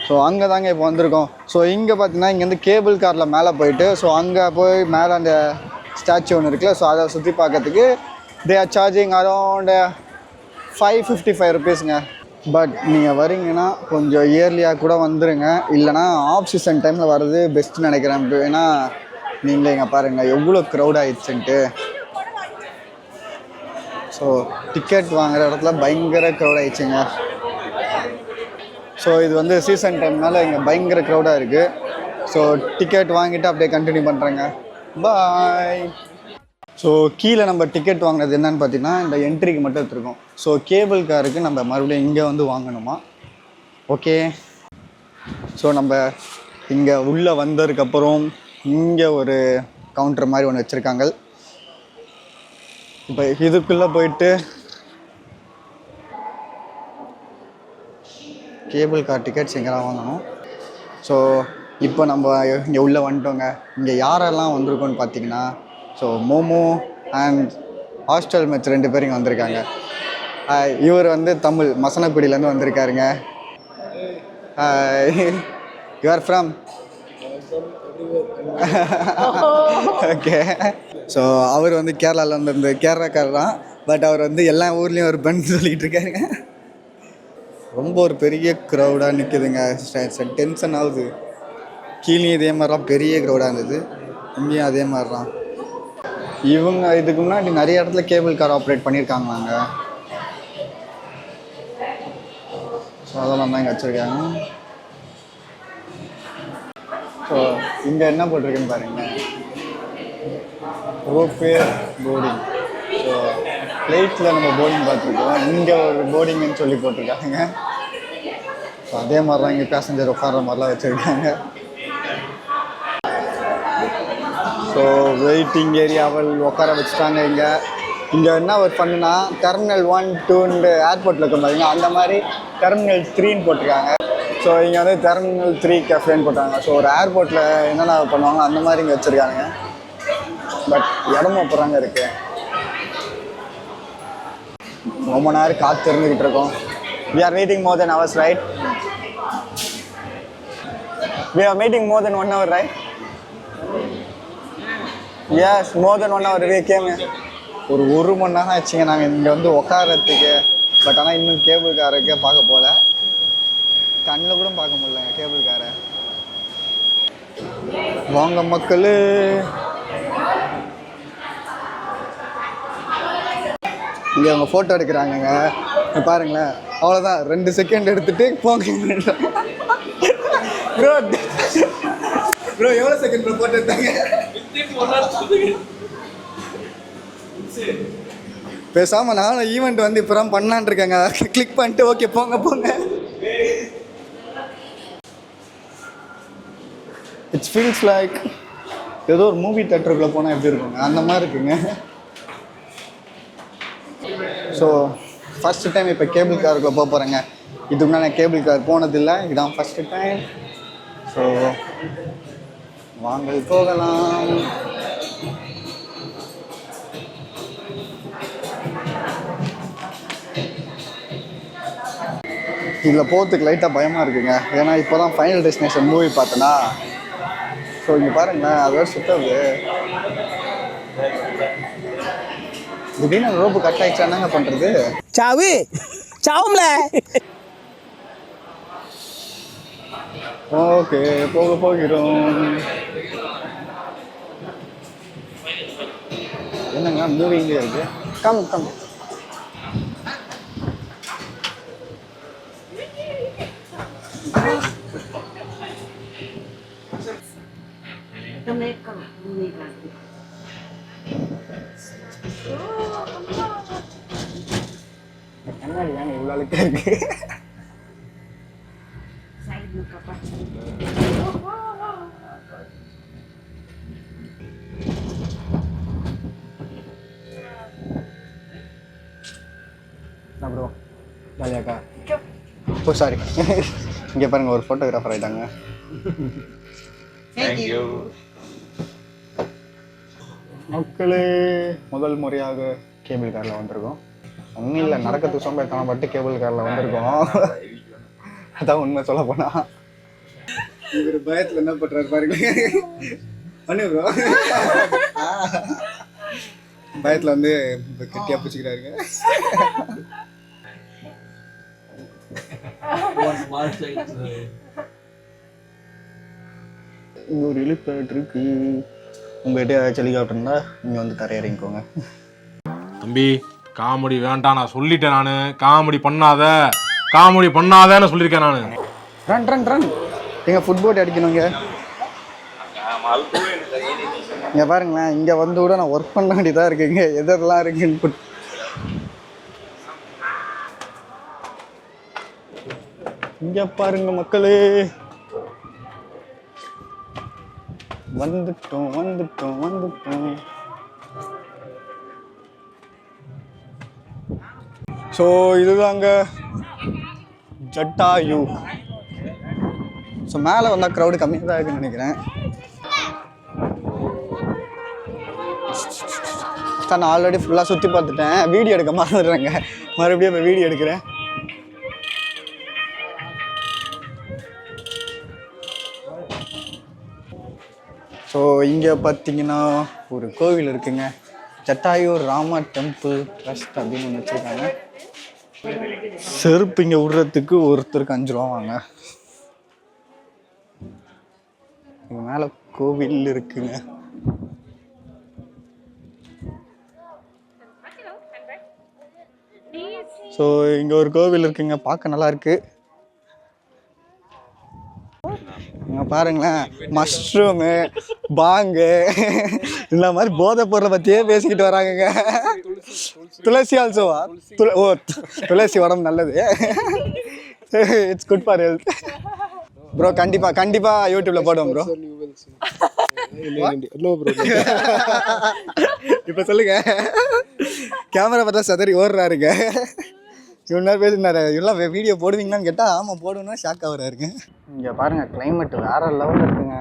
ஸோ அங்கே தாங்க இப்போ வந்திருக்கோம். ஸோ இங்கே பார்த்தீங்கன்னா இங்கேருந்து கேபிள் காரில் மேலே போயிட்டு ஸோ அங்கே போய் மேலே அந்த ஸ்டாச்சு ஒன்று இருக்குல்ல, ஸோ அதை சுற்றி பார்க்கறதுக்கு தே ஆர் சார்ஜிங் அரௌண்ட் 555 ருபீஸுங்க. பட் நீங்கள் வரீங்கன்னா கொஞ்சம் இயர்லியாக கூட வந்துடுங்க, இல்லைனா ஆஃப் சீசன் டைமில் வர்றது பெஸ்ட்டுன்னு நினைக்கிறேன். ஏன்னா நீங்களே இங்கே பாருங்கள் எவ்வளோ க்ரௌட் ஆகிடுச்சுன்ட்டு. ஸோ டிக்கெட் வாங்குகிற இடத்துல பயங்கர க்ரௌட் ஆகிடுச்சுங்க. ஸோ இது வந்து சீசன் டைம்னால இங்கே பயங்கர க்ரௌடாக இருக்குது. ஸோ டிக்கெட் வாங்கிட்டு அப்படியே கண்டினியூ பண்ணுறேங்க. பாய். ஸோ கீழே நம்ம டிக்கெட் வாங்கினது என்னன்னு பார்த்தீங்கன்னா இந்த என்ட்ரிக்கு மட்டும் எடுத்துருக்கோம். ஸோ கேபிள் காருக்கு நம்ம மறுபடியும் இங்கே வந்து வாங்கணுமா. ஓகே, ஸோ நம்ம இங்கே உள்ளே வந்ததுக்கப்புறம் இங்கே ஒரு கவுண்டர் மாதிரி ஒன்று வச்சுருக்காங்க. இப்போ இதுக்குள்ளே போயிட்டு கேபிள் கார் டிக்கெட்ஸ் எங்கெல்லாம் வாங்கணும். ஸோ இப்போ நம்ம இங்கே உள்ளே வந்துட்டோங்க. இங்கே யாரெல்லாம் வந்திருக்கோன்னு பார்த்தீங்கன்னா so momo and hostel mates 2 பேர் இங்கே வந்திருக்காங்க. இவர் வந்து தமிழ் மசனக்குடியிலேருந்து வந்திருக்காருங்க. You are from okay. So அவர் வந்து கேரளாவில் வந்து கேரளாக்காரர் தான். பட் அவர் வந்து எல்லா ஊர்லேயும் ஒரு பெண் சொல்லிகிட்டு இருக்காருங்க. ரொம்ப ஒரு பெரிய க்ரௌடாக நிற்குதுங்க. டென்ஷன் ஆகுது. கீழே இதே மாதிரிலாம் பெரிய க்ரௌடாக இருந்தது, இங்கேயும் அதே மாதிரி தான். இவங்க இதுக்கு முன்னாடி நிறைய இடத்துல கேபிள் கார் ஆப்ரேட் பண்ணியிருக்காங்களாங்க. ஸோ அதெல்லாம் தான் இங்கே வச்சுருக்காங்க. ஸோ இங்கே என்ன போட்டிருக்குன்னு பாருங்கள், ரோப்வே போர்டிங். ஸோ ஃப்ளைட்டில் நம்ம போர்டிங் பார்த்துருக்கோம், இங்கே ஒரு போர்டிங்னு சொல்லி போட்டிருக்காங்க. ஸோ அதே மாதிரி தான் இங்கே பேசஞ்சர் உட்கார்ற மாதிரிலாம் வச்சுருக்காங்க. ஸோ வெயிட்டிங் ஏரியாவில் உட்கார வச்சுட்டாங்க. இங்கே என்ன ஒரு பண்ணுன்னா டெர்மினல் 1, 2 ஏர்போர்ட்டில் இருக்கும் பார்த்தீங்கன்னா அந்த மாதிரி டெர்மினல் 3ன்னு போட்டிருக்காங்க. ஸோ இங்கே வந்து டெர்மினல் 3 கேஃபேன்னு போட்டாங்க. ஸோ ஒரு ஏர்போர்ட்டில் என்னென்ன பண்ணுவாங்க அந்த மாதிரி இங்கே வச்சுருக்காங்க. பட் இடமும் அப்புறங்க இருக்குது. ரொம்ப நேரம் காற்று இருந்துக்கிட்டு இருக்கோம். We are waiting more than hours, right? We are waiting more than 1 hour, right? Yes, more than 1 hour we came here. ஒரு மணி நேரம் ஆச்சுங்க நாங்கள் இங்கே வந்து உட்காரத்துக்கு. பட் ஆனால் இன்னும் கேபிள் காரருக்கே பார்க்க போகல, கண்ணில் கூட பார்க்க முடியல கேபிள் காரை. வாங்க மக்கள். இங்கே அவங்க ஃபோட்டோ எடுக்கிறாங்கங்க பாருங்களேன். அவ்வளோதான், 2 செகண்ட் எடுத்துகிட்டு போங்க. ப்ரோ எவ்வளோ செகண்ட் ப்ரோ ஃபோட்டோ எடுத்தாங்க? பேசாமல் நானும் ஈவெண்ட் வந்து இப்போ தான் பண்ணலான் இருக்கேங்க. கிளிக் பண்ணிட்டு ஓகே போங்க போங்க. இட்ஸ் ஃபீல்ஸ் லைக் ஏதோ ஒரு மூவி தேட்டருக்குள்ளே போனால் எப்படி இருக்குங்க அந்த மாதிரி இருக்குங்க. ஸோ ஃபர்ஸ்ட் டைம் இப்போ கேபிள் காருக்குள்ளே போக போகிறேங்க. இதுக்கு முன்னாடி நான் கேபிள் கார் போனதில்லை, இதுதான் ஃபஸ்ட்டு டைம். ஸோ வாங்க போகலாம். இதில் போகிறதுக்கு லைட்டாக பயமாக இருக்குங்க. ஏன்னா இப்போ தான் ஃபைனல் டெஸ்டினேஷன் மூவி பார்த்தேன்னா. ஸோ இங்கே பாருங்களேன், அது வேறு சுத்தது. திடீர்னு ரோப்பு கட் ஆகிடுச்சா என்னங்க பண்ணுறது? சாவு சாவும்ல. ஓகே, போகிறோம். என்னங்க மூவி இங்கே இருக்கு. கம் கண்ணாடி தானே இவ்வளோ அழுக்கா இருக்கு. ப்ரோ ஜாலியாக்கா. ஓ சாரி. இங்கே பாருங்க, ஒரு ஃபோட்டோகிராஃபர் ஆகிட்டாங்க. மக்களே, முதல் முறையாக கேபிள் காரில் வந்திருக்கோம். ஒன்றும் இல்லை, நடக்கிறதுக்கு சோம்பேறித்தனப்பட்டு கேபிள் காரில் வந்திருக்கோம். அதான் உண்மை சொல்ல போனா. இவர் பயத்தில் என்ன பண்ணுறாரு பாருங்க. பண்ணு ப்ரோ. பயத்தில் வந்து கெட்டியாக பிடிச்சிக்கிறாருங்க. இங்கே ஒரு ஹெலிபேட் இருக்கு. உங்கள்கிட்ட ஏதாச்சும் ஹெலிகாப்டர் இருந்தால் இங்கே வந்து தரையிறங்கிக்கோங்க. தம்பி காமெடி வேண்டாம், நான் சொல்லிட்டேன். நான் காமெடி பண்ணாதன்னு சொல்லியிருக்கேன். நான் ரன் எங்க ஃபுட்போட் அடிக்கணுங்க. இங்கே பாருங்களேன், இங்கே வந்து கூட நான் ஒர்க் பண்ண வேண்டியதாக இருக்குங்க. எதெல்லாம் இருக்குன்னு இங்கே பாருங்க மக்களே. வந்துட்டோம். ஸோ இதுதாங்க ஜட்டாயு. ஸோ மேலே வந்தால் க்ரௌடு கம்மியாக தான் இருக்குன்னு நினைக்கிறேன். சார் நான் ஆல்ரெடி ஃபுல்லாக சுற்றி பார்த்துட்டேன், வீடியோ எடுக்க மறந்துடுறேங்க. மறுபடியும் இப்போ வீடியோ எடுக்கிறேன். ஸோ இங்கே பார்த்தீங்கன்னா ஒரு கோவில் இருக்குங்க, ஜட்டாயூர் ராமா டெம்பிள் ட்ரஸ்ட் அப்படின்னு ஒன்று வச்சுருக்காங்க. செருப்பு இங்கே விடுறதுக்கு ஒருத்தருக்கு 5 ரூபா வாங்க. இங்கே மேலே கோவில் இருக்குங்க. ஸோ இங்கே ஒரு கோவில் இருக்குங்க, பார்க்க நல்லா இருக்கு. இங்கே பாருங்களேன், மஷ்ரூமு பாங்கு இந்த மாதிரி போதை பொருளை பற்றியே பேசிக்கிட்டு வராங்கங்க. துளசி ஆல்சோவா? துளசி உடம்பு நல்லது. It's good for health bro. கண்டிப்பாக யூடியூப்பில் போடுவோம் ப்ரோ. இப்போ சொல்லுங்க, கேமரா பார்த்தா சதறி ஓடுறாருங்க. இவ்வளோ நேரம் பேசினாரு, இவ்வளோ வீடியோ போடுவீங்களான்னு கேட்டால் ஆமாம் போடுவேன்னா ஷாக் ஆகுறாருங்க. இங்கே பாருங்கள், கிளைமேட் வேறு லெவலில் இருக்குங்க.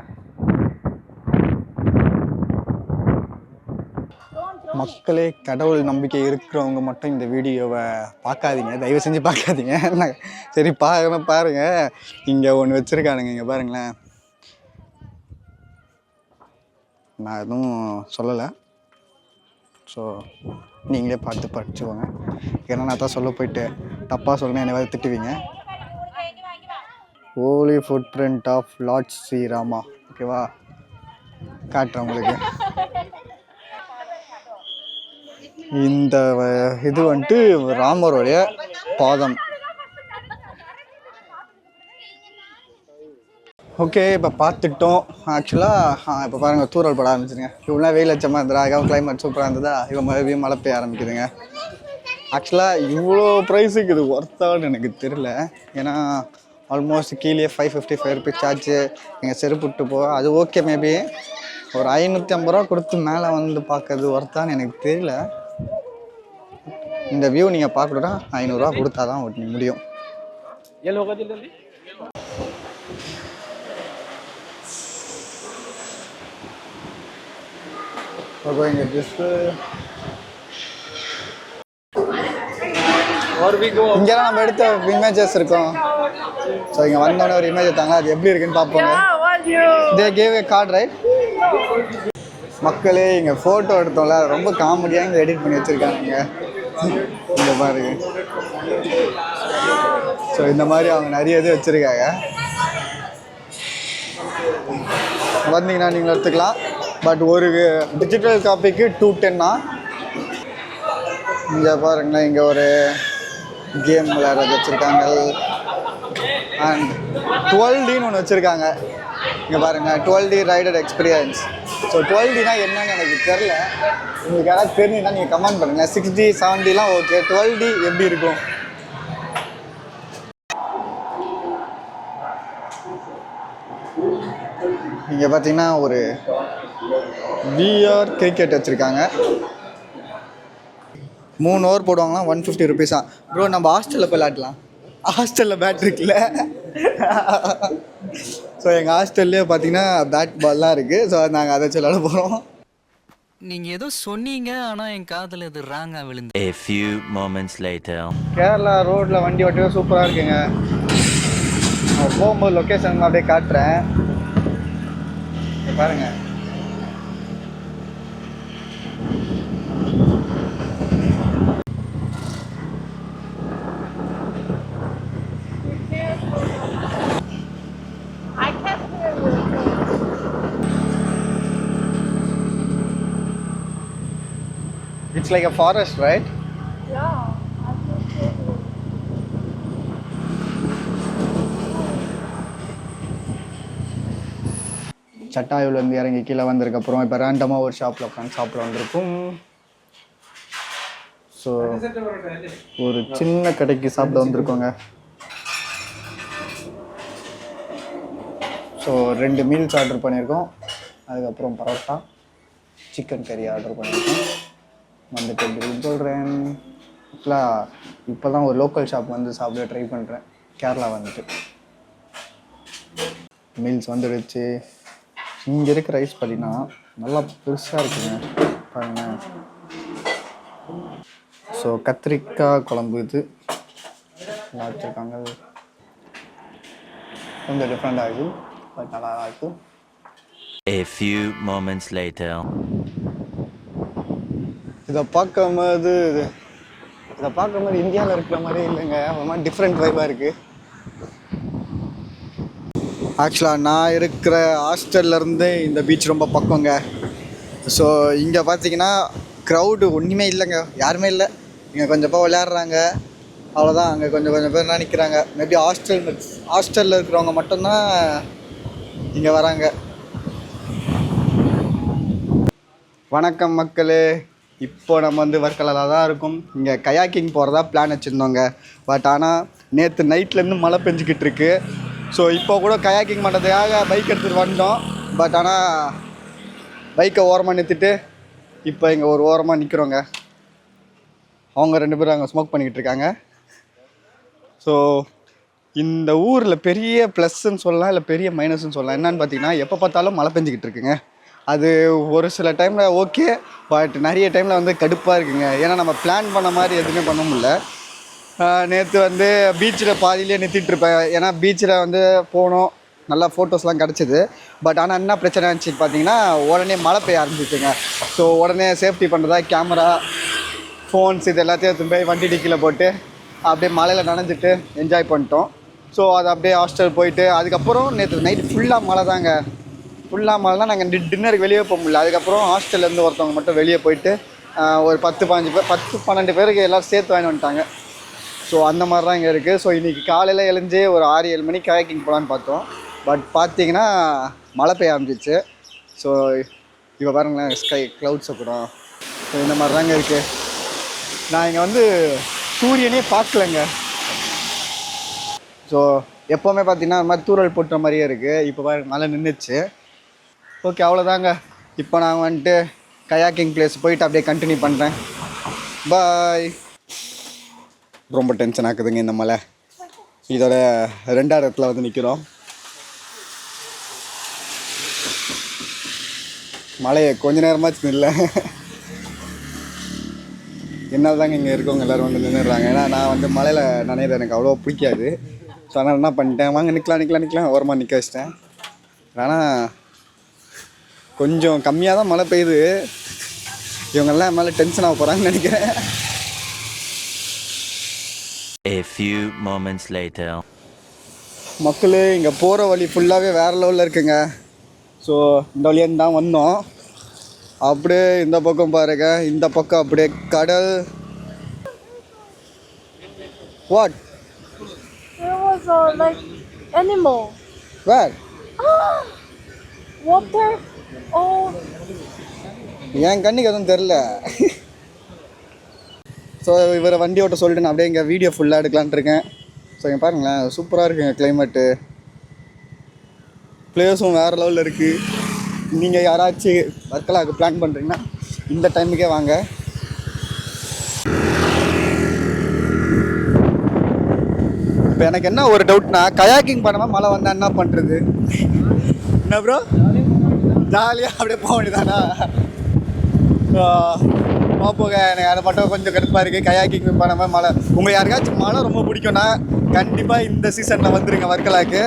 மக்களே, கடவுள் நம்பிக்கை இருக்கிறவங்க மட்டும் இந்த வீடியோவை பார்க்காதீங்க, தயவு செஞ்சு பார்க்காதீங்க. சரி பாருங்கள், இங்கே ஒன்று வச்சுருக்கானுங்க. இங்கே பாருங்களேன், நான் எதுவும் சொல்லலை. ஸோ நீங்களே பார்த்து படிச்சுக்கோங்க. ஏன்னா நான் தான் சொல்ல போயிட்டு தப்பாக சொல்லணும், என்னை திட்டுவீங்க. Holy footprint of lord Srirama. ஓகேவா, காட்டுறேன் உங்களுக்கு. இந்த இது வந்துட்டு ராமருடைய பாதம். ஓகே, இப்போ பார்த்துட்டோம். ஆக்சுவலாக இப்போ பாருங்கள், தூரல் பட ஆரம்பிச்சுருங்க. இவ்வளோ வெயில் அச்சமாக இருந்ததா, இவன் கிளைமேட் சூப்பராக இருந்ததா, இவன் மறுபடியும் மழை பெய்ய ஆரம்பிக்குதுங்க. ஆக்சுவலாக இவ்வளோ ப்ரைஸுக்கு இது ஒர்த்தான்னு எனக்கு தெரில. ஏன்னா ஆல்மோஸ்ட் கீழே 555 ருபீஸ் சார்ஜு. எங்கள் செருப்புட்டு போக அது ஓகே, மேபி ஒரு 550 ரூபா கொடுத்து மேலே வந்து பார்க்கறது ஒர்த்தான்னு எனக்கு தெரியல. இந்த வியூ நீங்கள் பார்க்கணுன்னா 500 ரூபா கொடுத்தா தான் ஓட்ட முடியும். இங்கே ஜஸ்ட்டு இங்கெல்லாம் நம்ம எடுத்த இமேஜஸ் இருக்கும். ஸோ இங்கே வந்தோடனே ஒரு இமேஜ் எடுத்தாங்க, அது எப்படி இருக்குன்னு பார்ப்போங்க. They gave a card right. மக்களே இங்கே ஃபோட்டோ எடுத்தோம்ல, ரொம்ப காமெடியாக இங்கே எடிட் பண்ணி வச்சுருக்காங்க. இங்கே பாருங்க. ஸோ இந்த மாதிரி அவங்க நிறைய இது வச்சுருக்காங்க. வந்தீங்கன்னா நீங்கள் எடுத்துக்கலாம். பட் ஒரு டிஜிட்டல் காப்பிக்கு 210 தான். இங்கே பாருங்களேன், இங்கே ஒரு கேம் விளையாடுறது வச்சுருக்காங்க. அண்ட் 12Dன்னு ஒன்று வச்சுருக்காங்க. இங்கே பாருங்கள், 12D ரைடர் எக்ஸ்பீரியன்ஸ். ஸோ 12Dனா என்னன்னு எனக்கு தெரில. உங்களுக்கு யாராவது தெரிஞ்சுன்னா நீங்கள் கமெண்ட் பண்ணுங்கள். 6D 7Dலாம் ஓகே, 12D எப்படி இருக்கும்? இங்கே பார்த்தீங்கன்னா ஒரு VR கிரிக்கெட் வச்சுருக்காங்க. 3 ஓவர் போடுவாங்களாம், 150 ருபீஸா. ப்ரோ நம்ம ஹாஸ்டலில் போய் விளாட்லாம். ஹாஸ்டலில் பேட் இருக்குல்ல. ஸோ எங்கள் ஹாஸ்டல்லே பார்த்தீங்கன்னா பேட் பால்லாம் இருக்குது. ஸோ நாங்கள் அதை வச்சு விளாட போகிறோம். நீங்கள் ஏதோ சொன்னீங்க, ஆனால் என் காதில் இது ராங்காக விழுந்து. A few moments later. Kerala ரோட்டில் வண்டி ஓட்டவே சூப்பராக இருக்குங்க. நான் போகும்போது லொக்கேஷன் அப்படியே காட்டுறேன் பாருங்க. It's like a forest, right? Yeah. சட்டாயூர்லேருந்து இறங்கி கீழே வந்ததுக்கப்புறம் இப்போ ரேண்டமாக ஒரு ஷாப்பில் உட்காந்து சாப்பிட வந்திருக்கும். ஸோ ஒரு சின்ன கடைக்கு சாப்பிட வந்திருக்கோங்க. ஸோ 2 மீல்ஸ் ஆர்டர் பண்ணியிருக்கோம். அதுக்கப்புறம் பரோட்டா, சிக்கன் கறி ஆர்டர் பண்ணியிருக்கோம். வந்துட்டு எப்படி சொல்கிறேன், இப்போ தான் ஒரு லோக்கல் ஷாப் வந்து சாப்பிட ட்ரை பண்ணுறேன். கேரளா வந்துட்டு மீல்ஸ் வந்துடுச்சு. இங்கே இருக்கிற ரைஸ் பார்த்தீங்கன்னா நல்லா பெருசாக இருக்குங்க பாருங்கள். ஸோ கத்திரிக்காய் குழம்பு இது நல்லா வச்சுருக்காங்க. கொஞ்சம் டிஃப்ரெண்டாக இருக்குது, பட் நல்லா இருக்கும். A few moments later. இதை பார்க்கும்போது இந்தியாவில் இருக்கிற மாதிரி இல்லைங்க, ஒரு மாதிரி டிஃப்ரெண்ட் வைப்பாக இருக்குது. ஆக்சுவலாக நான் இருக்கிற ஹாஸ்டல்லேருந்து இந்த பீச் ரொம்ப பக்கங்க. ஸோ இங்கே பார்த்தீங்கன்னா க்ரௌடு ஒன்றுமே இல்லைங்க, யாருமே இல்லை. இங்கே கொஞ்சம் பேர் விளையாடுறாங்க, அவ்வளோதான். அங்கே கொஞ்சம் பேர் தான் நிற்கிறாங்க. மேபி ஹாஸ்டலில் இருக்கிறவங்க மட்டும்தான் இங்கே வராங்க. வணக்கம் மக்களே. இப்போ நம்ம வந்து வர்க்கலாவில் தான் இருக்கும். இங்கே கயாக்கிங் போகிறதா பிளான் வச்சுருந்தோங்க. பட் ஆனால் நேற்று நைட்லேருந்து மழை பெஞ்சிக்கிட்டு இருக்கு. ஸோ இப்போ கூட கயாக்கிங் பண்ணுறதுக்காக பைக் எடுத்துகிட்டு வந்தோம். பட் ஆனால் பைக்கை ஓரமாக நிறுத்திட்டு இப்போ இங்கே ஒரு ஓரமாக நிற்கிறோங்க. அவங்க 2 பேரும் அங்கே ஸ்மோக் பண்ணிக்கிட்டு இருக்காங்க. ஸோ இந்த ஊரில் பெரிய ப்ளஸ்ன்னு சொல்லலாம், இல்லை பெரிய மைனஸ்ன்னு சொல்லலாம். என்னன்னு பார்த்தீங்கன்னா, எப்போ பார்த்தாலும் மழை பெஞ்சிக்கிட்டு இருக்குங்க. அது ஒரு சில டைமில் ஓகே, பட் நிறைய டைமில் வந்து கடுப்பாக இருக்குங்க. ஏன்னா நம்ம பிளான் பண்ண மாதிரி எதுவுமே பண்ண முடியல. நேற்று வந்து பீச்சில் பாதியிலே நிறுத்திட்டுருப்பேன். ஏன்னா பீச்சில் வந்து போனோம், நல்லா ஃபோட்டோஸ்லாம் கிடச்சிது. பட் ஆனால் என்ன பிரச்சனை இருந்துச்சு பார்த்தீங்கன்னா, உடனே மழை பெய்ய ஆரம்பிச்சிச்சுங்க. ஸோ உடனே சேஃப்டி பண்ணுறதா கேமரா, ஃபோன்ஸ் இது எல்லாத்தையும் எடுத்துகிட்டு போய் வண்டி டிக்கியில் போட்டு அப்படியே மழையில் நனைஞ்சிட்டு என்ஜாய் பண்ணிட்டோம். ஸோ அது அப்படியே ஹாஸ்டல் போயிட்டு அதுக்கப்புறம் நேற்று நைட்டு ஃபுல்லாக மழை தாங்க. ஃபுல்லாக மழைனா நாங்கள் டின்னருக்கு வெளியே போக முடியல. அதுக்கப்புறம் ஹாஸ்டல்லேருந்து ஒருத்தவங்க மட்டும் வெளியே போயிட்டு ஒரு 10-12 பேருக்கு எல்லோரும் சேர்த்து வாங்கி வந்துட்டாங்க. ஸோ அந்த மாதிரி தான் இங்கே இருக்குது. ஸோ இன்றைக்கி காலையில் எழுந்து ஒரு 6-7 மணிக்கு கயாக்கிங் போகலான்னு பார்த்தோம். பட் பார்த்தீங்கன்னா மழை பெய்ய ஆரம்பிச்சிச்சு. ஸோ இப்போ பாருங்களேன், ஸ்கை க்ளவுட்ஸை கூட. ஸோ இந்த மாதிரி தாங்க இருக்குது. நான் இங்கே வந்து சூரியனே பார்க்கலங்க. ஸோ எப்போவுமே பார்த்தீங்கன்னா அது மாதிரி தூறல் போட்டுற மாதிரியே இருக்குது. இப்போ பாருங்க மழை நின்றுச்சு. ஓகே, அவ்வளோதாங்க. இப்போ நான் வந்துட்டு கயாக்கிங் பிளேஸ் போயிட்டு அப்படியே கண்டினியூ பண்ணுறேன். பாய். ரொம்ப டென்ஷன் ஆக்குதுங்க இந்த மலை. இதோட 2வது இடத்துல வந்து நிற்கிறோம். மழையை கொஞ்ச நேரமாச்சு இல்லை, என்னால் தாங்க இங்கே இருக்கவங்க எல்லோரும் வந்து நின்றுடுறாங்க. ஏன்னா நான் வந்து மலையில் நனையிறது எனக்கு அவ்வளோ பிடிக்காது. ஸோ அதனால் என்ன பண்ணிட்டேன், வாங்க நிற்கலாம் ஓரமாக நிற்க வச்சிட்டேன். ஆனால் கொஞ்சம் கம்மியாக தான் மழை பெய்யுது. இவங்கெல்லாம் மேலே டென்ஷன் ஆக போகிறாங்கன்னு நினைக்கிறேன். A few moments later. மக்கள் இங்கே போகிற வழி ஃபுல்லாகவே வேறு லெவலில் இருக்குங்க. ஸோ இந்த வழியாக தான் வந்தோம். அப்படியே இந்த பக்கம் பாருங்க, இந்த பக்கம் அப்படியே கடல். What? There was a like animal. Where? Water. Oh. என் கண்ணுக்கு எதுவும் தெரில. ஸோ இவரை வண்டி ஓட்ட சொல்லிட்டு நான் அப்படியே இங்கே வீடியோ ஃபுல்லாக எடுக்கலான்ட்டு இருக்கேன். ஸோ இங்கே பாருங்களேன், சூப்பராக இருக்குங்க கிளைமேட்டு, பிளேஸும் வேறு லெவலில் இருக்குது. நீங்கள் யாராச்சும் வர்க்கலாவுக்கு பிளான் பண்ணுறீங்கன்னா இந்த டைமுக்கே வாங்க. இப்போ எனக்கு என்ன ஒரு டவுட்னா, கயாக்கிங் பண்ணாமல் மழை வந்தால் என்ன பண்ணுறது? என்ன ப்ரோ, ஜாலியாக அப்படியே போக வேண்டியதானா? போக எனக்கு அதை மட்டும் கொஞ்சம் கடுப்பாக இருக்குது. கயாக்கிங் பண்ணாமல் மழை, உங்கள் யாருக்காச்சும் மழை ரொம்ப பிடிக்கும்னா கண்டிப்பாக இந்த சீசனில் வந்துடுங்க வர்க்கலாவுக்கு.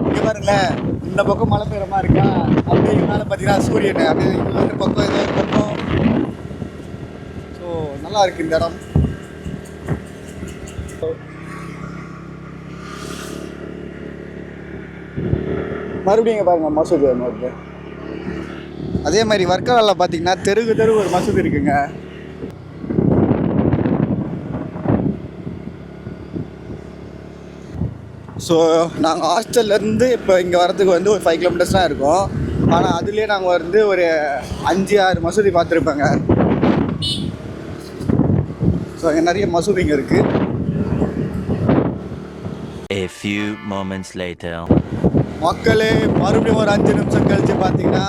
இங்கே பாருங்களேன், இந்த பக்கம் மழை பெய்கிற மாதிரி இருக்கா, அப்படியே இருந்தாலும் பார்த்தீங்கன்னா சூரியன் அப்படியே இன்னொரு பக்கம் ஏதோ ஒரு பக்கம். ஸோ நல்லா இருக்குது இந்த இடம். மறுபடியும் இங்கே பாருங்கள் மசூதி ஒன்று இருக்குது. அதே மாதிரி வர்க்கலாவில் பார்த்தீங்கன்னா தெருக்கு ஒரு மசூதி இருக்குங்க. ஸோ நாங்கள் ஹாஸ்டல்லேருந்து இப்போ இங்கே வரதுக்கு வந்து ஒரு 5 கிலோமீட்டர்ஸ் தான் இருக்கும். ஆனால் அதுலேயே நாங்கள் வந்து ஒரு 5-6 மசூதி பார்த்துருப்பேங்க. ஸோ அங்கே நிறைய மசூதிங்க இருக்குது. A few moments later. மக்களே மறுபடியும் ஒரு 5 நிமிஷம் கழித்து பார்த்தீங்கன்னா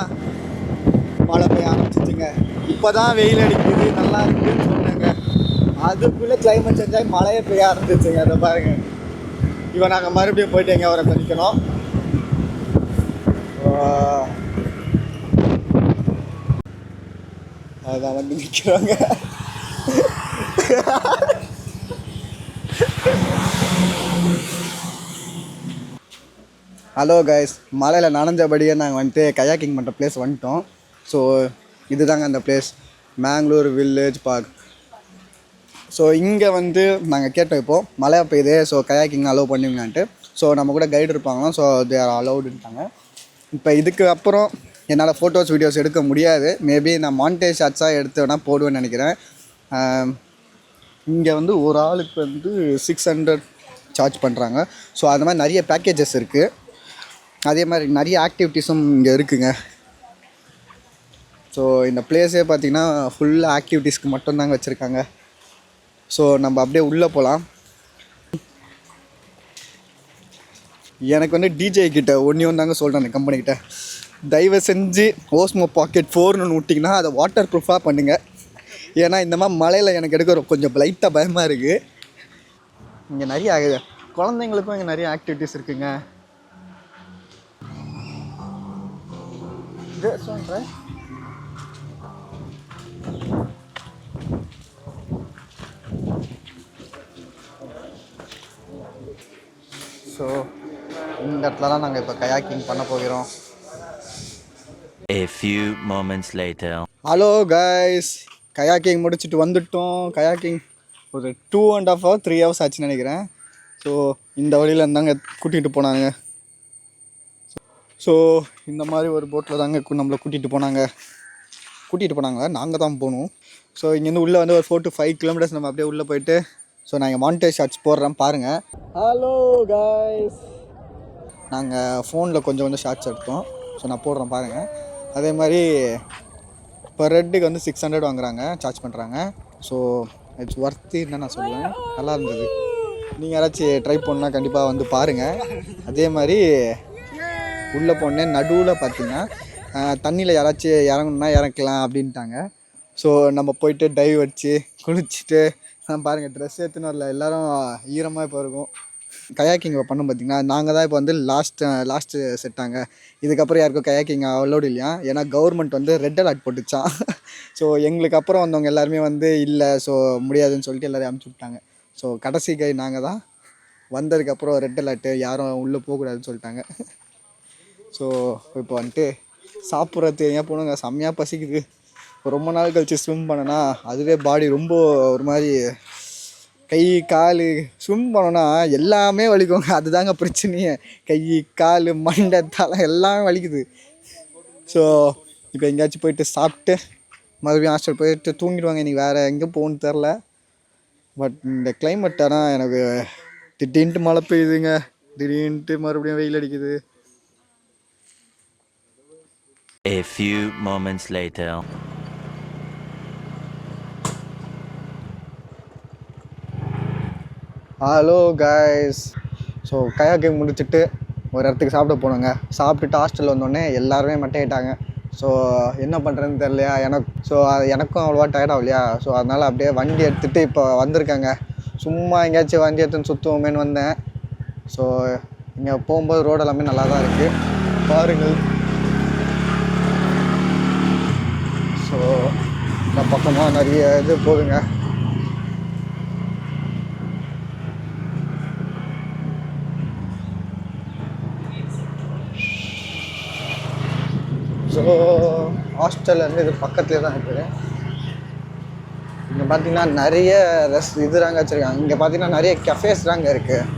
மழை பெய்ய ஆரம்பிச்சிச்சுங்க. இப்போ தான் வெயில் அடிக்குது, நல்லா இருக்குதுன்னு சொன்னாங்க. அதுக்குள்ளே கிளைமேட் சேஞ்ச் ஆகி மழையே பெய்ய ஆரம்பிச்சிச்சுங்க. அதை பாருங்கள். இப்போ நாங்கள் மறுபடியும் போயிட்டு எங்கே வர நிற்கணும். அதான் வந்து நிற்கிறாங்க. ஹலோ கைஸ், மலையில் நனைஞ்சபடியே நாங்கள் வந்துட்டு கயாக்கிங் பண்ணுற பிளேஸ் வந்துட்டோம். ஸோ இதுதாங்க அந்த place, Mangalore village park. So இங்கே வந்து நாங்கள் கேட்டோம், இப்போது மழை பெய்யுது, ஸோ கயாக்கிங் அலோவ் பண்ணுவீங்கன்ட்டு. ஸோ நம்ம கூட கைடு இருப்பாங்களாம், ஸோ தே ஆர் அலௌடுன்ட்டாங்க. இப்போ இதுக்கு அப்புறம் என்னால் ஃபோட்டோஸ் வீடியோஸ் எடுக்க முடியாது. மேபி நான் மாண்டேஜ் ஷாட்ஸாக எடுத்து வேணால் போடுவேன்னு நினைக்கிறேன். இங்கே வந்து ஒரு ஆளுக்கு வந்து 600 சார்ஜ் பண்ணுறாங்க. ஸோ அது மாதிரி நிறைய பேக்கேஜஸ் இருக்குது. அதே மாதிரி நிறைய ஆக்டிவிட்டீஸும் இங்கே இருக்குங்க. ஸோ இந்த பிளேஸே பார்த்திங்கன்னா ஃபுல்லாக ஆக்டிவிட்டீஸ்க்கு மட்டும்தாங்க வச்சுருக்காங்க. ஸோ நம்ம அப்படியே உள்ளே போகலாம். எனக்கு வந்து டிஜே கிட்ட ஒன்று தாங்க சொல்கிறேன், அந்த கம்பெனிக்கிட்ட தயவு செஞ்சு ஓஸ்மோ பாக்கெட் 4ன்னு ஒன்று விட்டிங்கன்னா அதை வாட்டர் ப்ரூஃபாக பண்ணுங்கள். ஏன்னா இந்த மாதிரி மழையில் எனக்கு எடுக்க கொஞ்சம் லைட்டாக பயமாக இருக்குது. இங்கே நிறைய குழந்தைங்களுக்கும் இங்கே நிறைய ஆக்டிவிட்டீஸ் இருக்குங்க. சொல்கிறேன். ஸோ இந்த இடத்துல தான் நாங்கள் இப்போ கயாக்கிங் பண்ண போகிறோம். A few moments later. Hello guys, kayaking முடிச்சுட்டு வந்துட்டோம். கயாக்கிங் ஒரு 2.5 hours 3 hours ஆச்சுன்னு நினைக்கிறேன். ஸோ இந்த வழியில் இருந்தாங்க கூட்டிகிட்டு போனாங்க. ஸோ இந்த மாதிரி ஒரு போட்டில் தாங்க நம்மளை கூட்டிகிட்டு போனாங்க. நாங்கள் தான் போகணும். ஸோ இங்கேருந்து உள்ளே வந்து ஒரு 4 to 5 கிலோமீட்டர்ஸ் நம்ம அப்படியே உள்ளே போயிட்டு, ஸோ நான் இங்கே மாண்டேஜ் ஷாட்ஸ் போடுறேன் பாருங்கள். ஹலோ கைஸ், நாங்கள் ஃபோனில் கொஞ்சம் ஷார்ட்ஸ் எடுத்தோம். ஸோ நான் போடுறேன் பாருங்கள். அதே மாதிரி இப்போ ரெட்டுக்கு வந்து 600 வாங்குறாங்க, சார்ஜ் பண்ணுறாங்க. ஸோ இட்ஸ் ஒர்த்துன்னு நான் சொல்லுவேன். நல்லா இருந்தது. நீங்கள் யாராச்சும் ட்ரை பண்ணால் கண்டிப்பாக வந்து பாருங்கள். அதே மாதிரி உள்ளே போனேன், நடுவில் பார்த்தீங்கன்னா தண்ணியில் யாராச்சும் இறங்கணுன்னா இறக்கலாம் அப்படின்ட்டாங்க. ஸோ நம்ம போயிட்டு டைவ் அடித்து குளிச்சுட்டு பாருங்கள் ட்ரெஸ் எடுத்துன்னு வரல, எல்லோரும் ஈரமாக இப்போ இருக்கும். கயாக்கிங் பண்ணோம் பார்த்தீங்கன்னா, நாங்கள் தான் இப்போ வந்து லாஸ்ட்டு செட்டாங்க. இதுக்கப்புறம் யாருக்கும் கயாக்கிங் அலோடு இல்லையா, ஏன்னா கவர்மெண்ட் வந்து ரெட் அலர்ட் போட்டுச்சான். ஸோ எங்களுக்கு அப்புறம் வந்தவங்க எல்லாருமே வந்து இல்லை, ஸோ முடியாதுன்னு சொல்லிட்டு எல்லோரையும் அனுப்பிச்சி விட்டாங்க. ஸோ கடைசி கை நாங்கள் தான். வந்ததுக்கப்புறம் ரெட் அலர்ட்டு, யாரும் உள்ளே போகக்கூடாதுன்னு சொல்லிட்டாங்க. ஸோ இப்போ வந்துட்டு சாப்பிட்றது ஏன் போகணுங்க, செம்மையாக பசிக்குது. ரொம்ப நாள் கழித்து ஸ்விம் பண்ணனா அதுவே பாடி ரொம்ப ஒரு மாதிரி கை கால் ஸ்விம் பண்ணோன்னா எல்லாமே வலிக்குங்க. அதுதாங்க பிரச்சனையே, கை கால் மண்டை தலை எல்லாமே வலிக்குது. ஸோ இப்போ எங்கேயாச்சும் போயிட்டு சாப்பிட்டு மறுபடியும் ஹாஸ்டல் போயிட்டு தூங்கிடுவாங்க. இன்றைக்கி வேறு எங்கே போகணுன்னு தெரில. பட் இந்த கிளைமேட் ஆனால் எனக்கு திடீர்னுட்டு மழை பெய்யுதுங்க, திடீர்னுட்டு மறுபடியும் வெயில் அடிக்குது. A few moments later. Hello guys, so kayaking முடிச்சுட்டு ஒரு இடத்துக்கு சாப்பிட போனோங்க. சாப்பிட்டுட்டு ஹாஸ்டலில் வந்தோடனே எல்லாருமே மட்டையிட்டாங்க. ஸோ என்ன பண்ணுறதுன்னு தெரியலையா எனக்கும் அவ்வளோவா டயர்டாகும் இல்லையா. ஸோ அதனால் அப்படியே வண்டி எடுத்துகிட்டு இப்போ வந்திருக்காங்க. சும்மா எங்கேயாச்சும் வண்டி எடுத்துன்னு சுற்றுவோமேன்னு வந்தேன். ஸோ இங்கே போகும்போது ரோடு எல்லாமே நல்லா தான் இருக்குது, பாருங்கள். ஸோ இந்த பக்கமாக நிறைய இது போகுதுங்க. ஸோ ஹாஸ்டல்லேருந்து இது பக்கத்துலேயே தான் இருக்குது. இங்கே பார்த்தீங்கன்னா நிறைய இதுதாங்க வச்சுருக்காங்க. இங்கே பார்த்தீங்கன்னா நிறைய கஃபேஸ் தாங்க இருக்குது.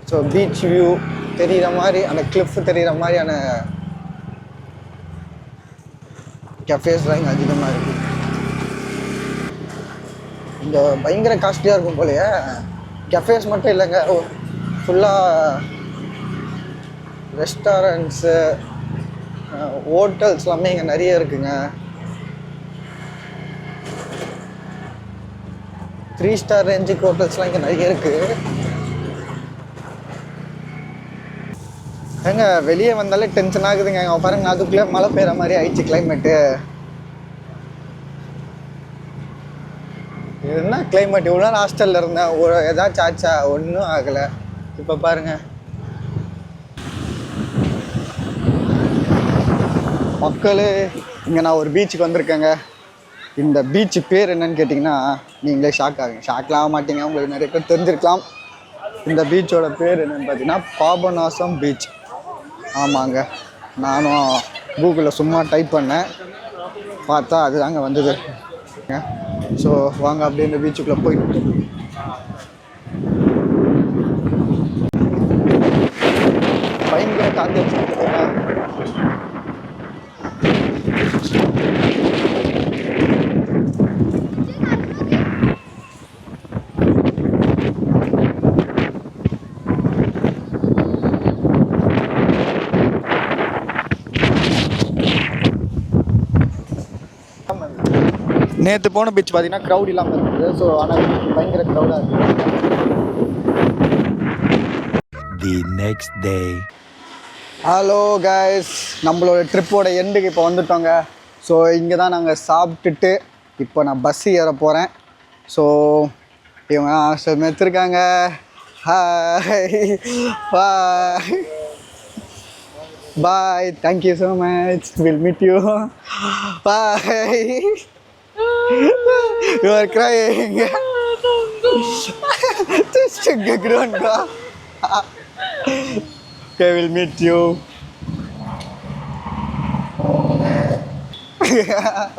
ஸோ பீச் வியூ தெரிகிற மாதிரி, அந்த கிளிஃப் தெரிகிற மாதிரியான கஃபேஸ் தான் இங்கே அதிகமாக இருக்குது. இங்கே பயங்கர காஸ்ட்லியாக இருக்கும் போலையே. கஃபேஸ் மட்டும் இல்லைங்க, ஃபுல்லாக ரெஸ்டாரண்ட்ஸு ஹோட்டல்ஸ் எல்லாமே இங்கே நிறைய இருக்குங்க. 3 ஸ்டார் ரேஞ்சுக்கு ஹோட்டல்ஸ்லாம் இங்கே நிறைய இருக்குது. ஏங்க வெளியே வந்தாலே டென்ஷன் ஆகுதுங்க. அங்கே பாருங்க, அதுக்குள்ளே மழை பெய்கிற மாதிரி ஆயிடுச்சு கிளைமேட்டு. என்ன கிளைமேட், இவ்வளோ நாள் ஹாஸ்டலில் இருந்தேன், ஏதாச்சும் ஆச்சா? ஒன்றும் ஆகலை. இப்போ பாருங்கள் மக்கள், இங்கே நான் ஒரு பீச்சுக்கு வந்திருக்கேங்க. இந்த பீச்சு பேர் என்னன்னு கேட்டிங்கன்னா நீங்களே ஷாக் ஆகுங்க. ஷாக்லாம் ஆக மாட்டீங்க, உங்களுக்கு நிறைய பேர் தெரிஞ்சிருக்கலாம். இந்த பீச்சோட பேர் என்னென்னு பார்த்தீங்கன்னா பாபநாசம் பீச். ஆமாங்க, நானும் கூகுளில் சும்மா டைப் பண்ணேன், பார்த்தா அது தாங்க வந்தது. ஸோ வாங்க அப்படியே இந்த பீச்சுக்குள்ளே போயிட்டு பயங்கர காற்று வச்சுருக்கேங்க. நேற்று போன பீச் பார்த்தீங்கன்னா க்ரௌட் இல்லாமல் இருக்குது. ஸோ ஆனால் பயங்கர க்ரௌடாக இருக்குது. The next day. Hello guys, நம்மளோட ட்ரிப்போட எண்டுக்கு இப்போ வந்துட்டோங்க. ஸோ இங்கே தான் நாங்கள் சாப்பிட்டுட்டு இப்போ நான் பஸ்ஸு ஏற போகிறேன். ஸோ இவங்க ஹாஸ்டல் எடுத்துருக்காங்க. Hi bye bye, thank you so much, will meet you, bye. You are crying. Just a grown girl. Okay, we'll meet you.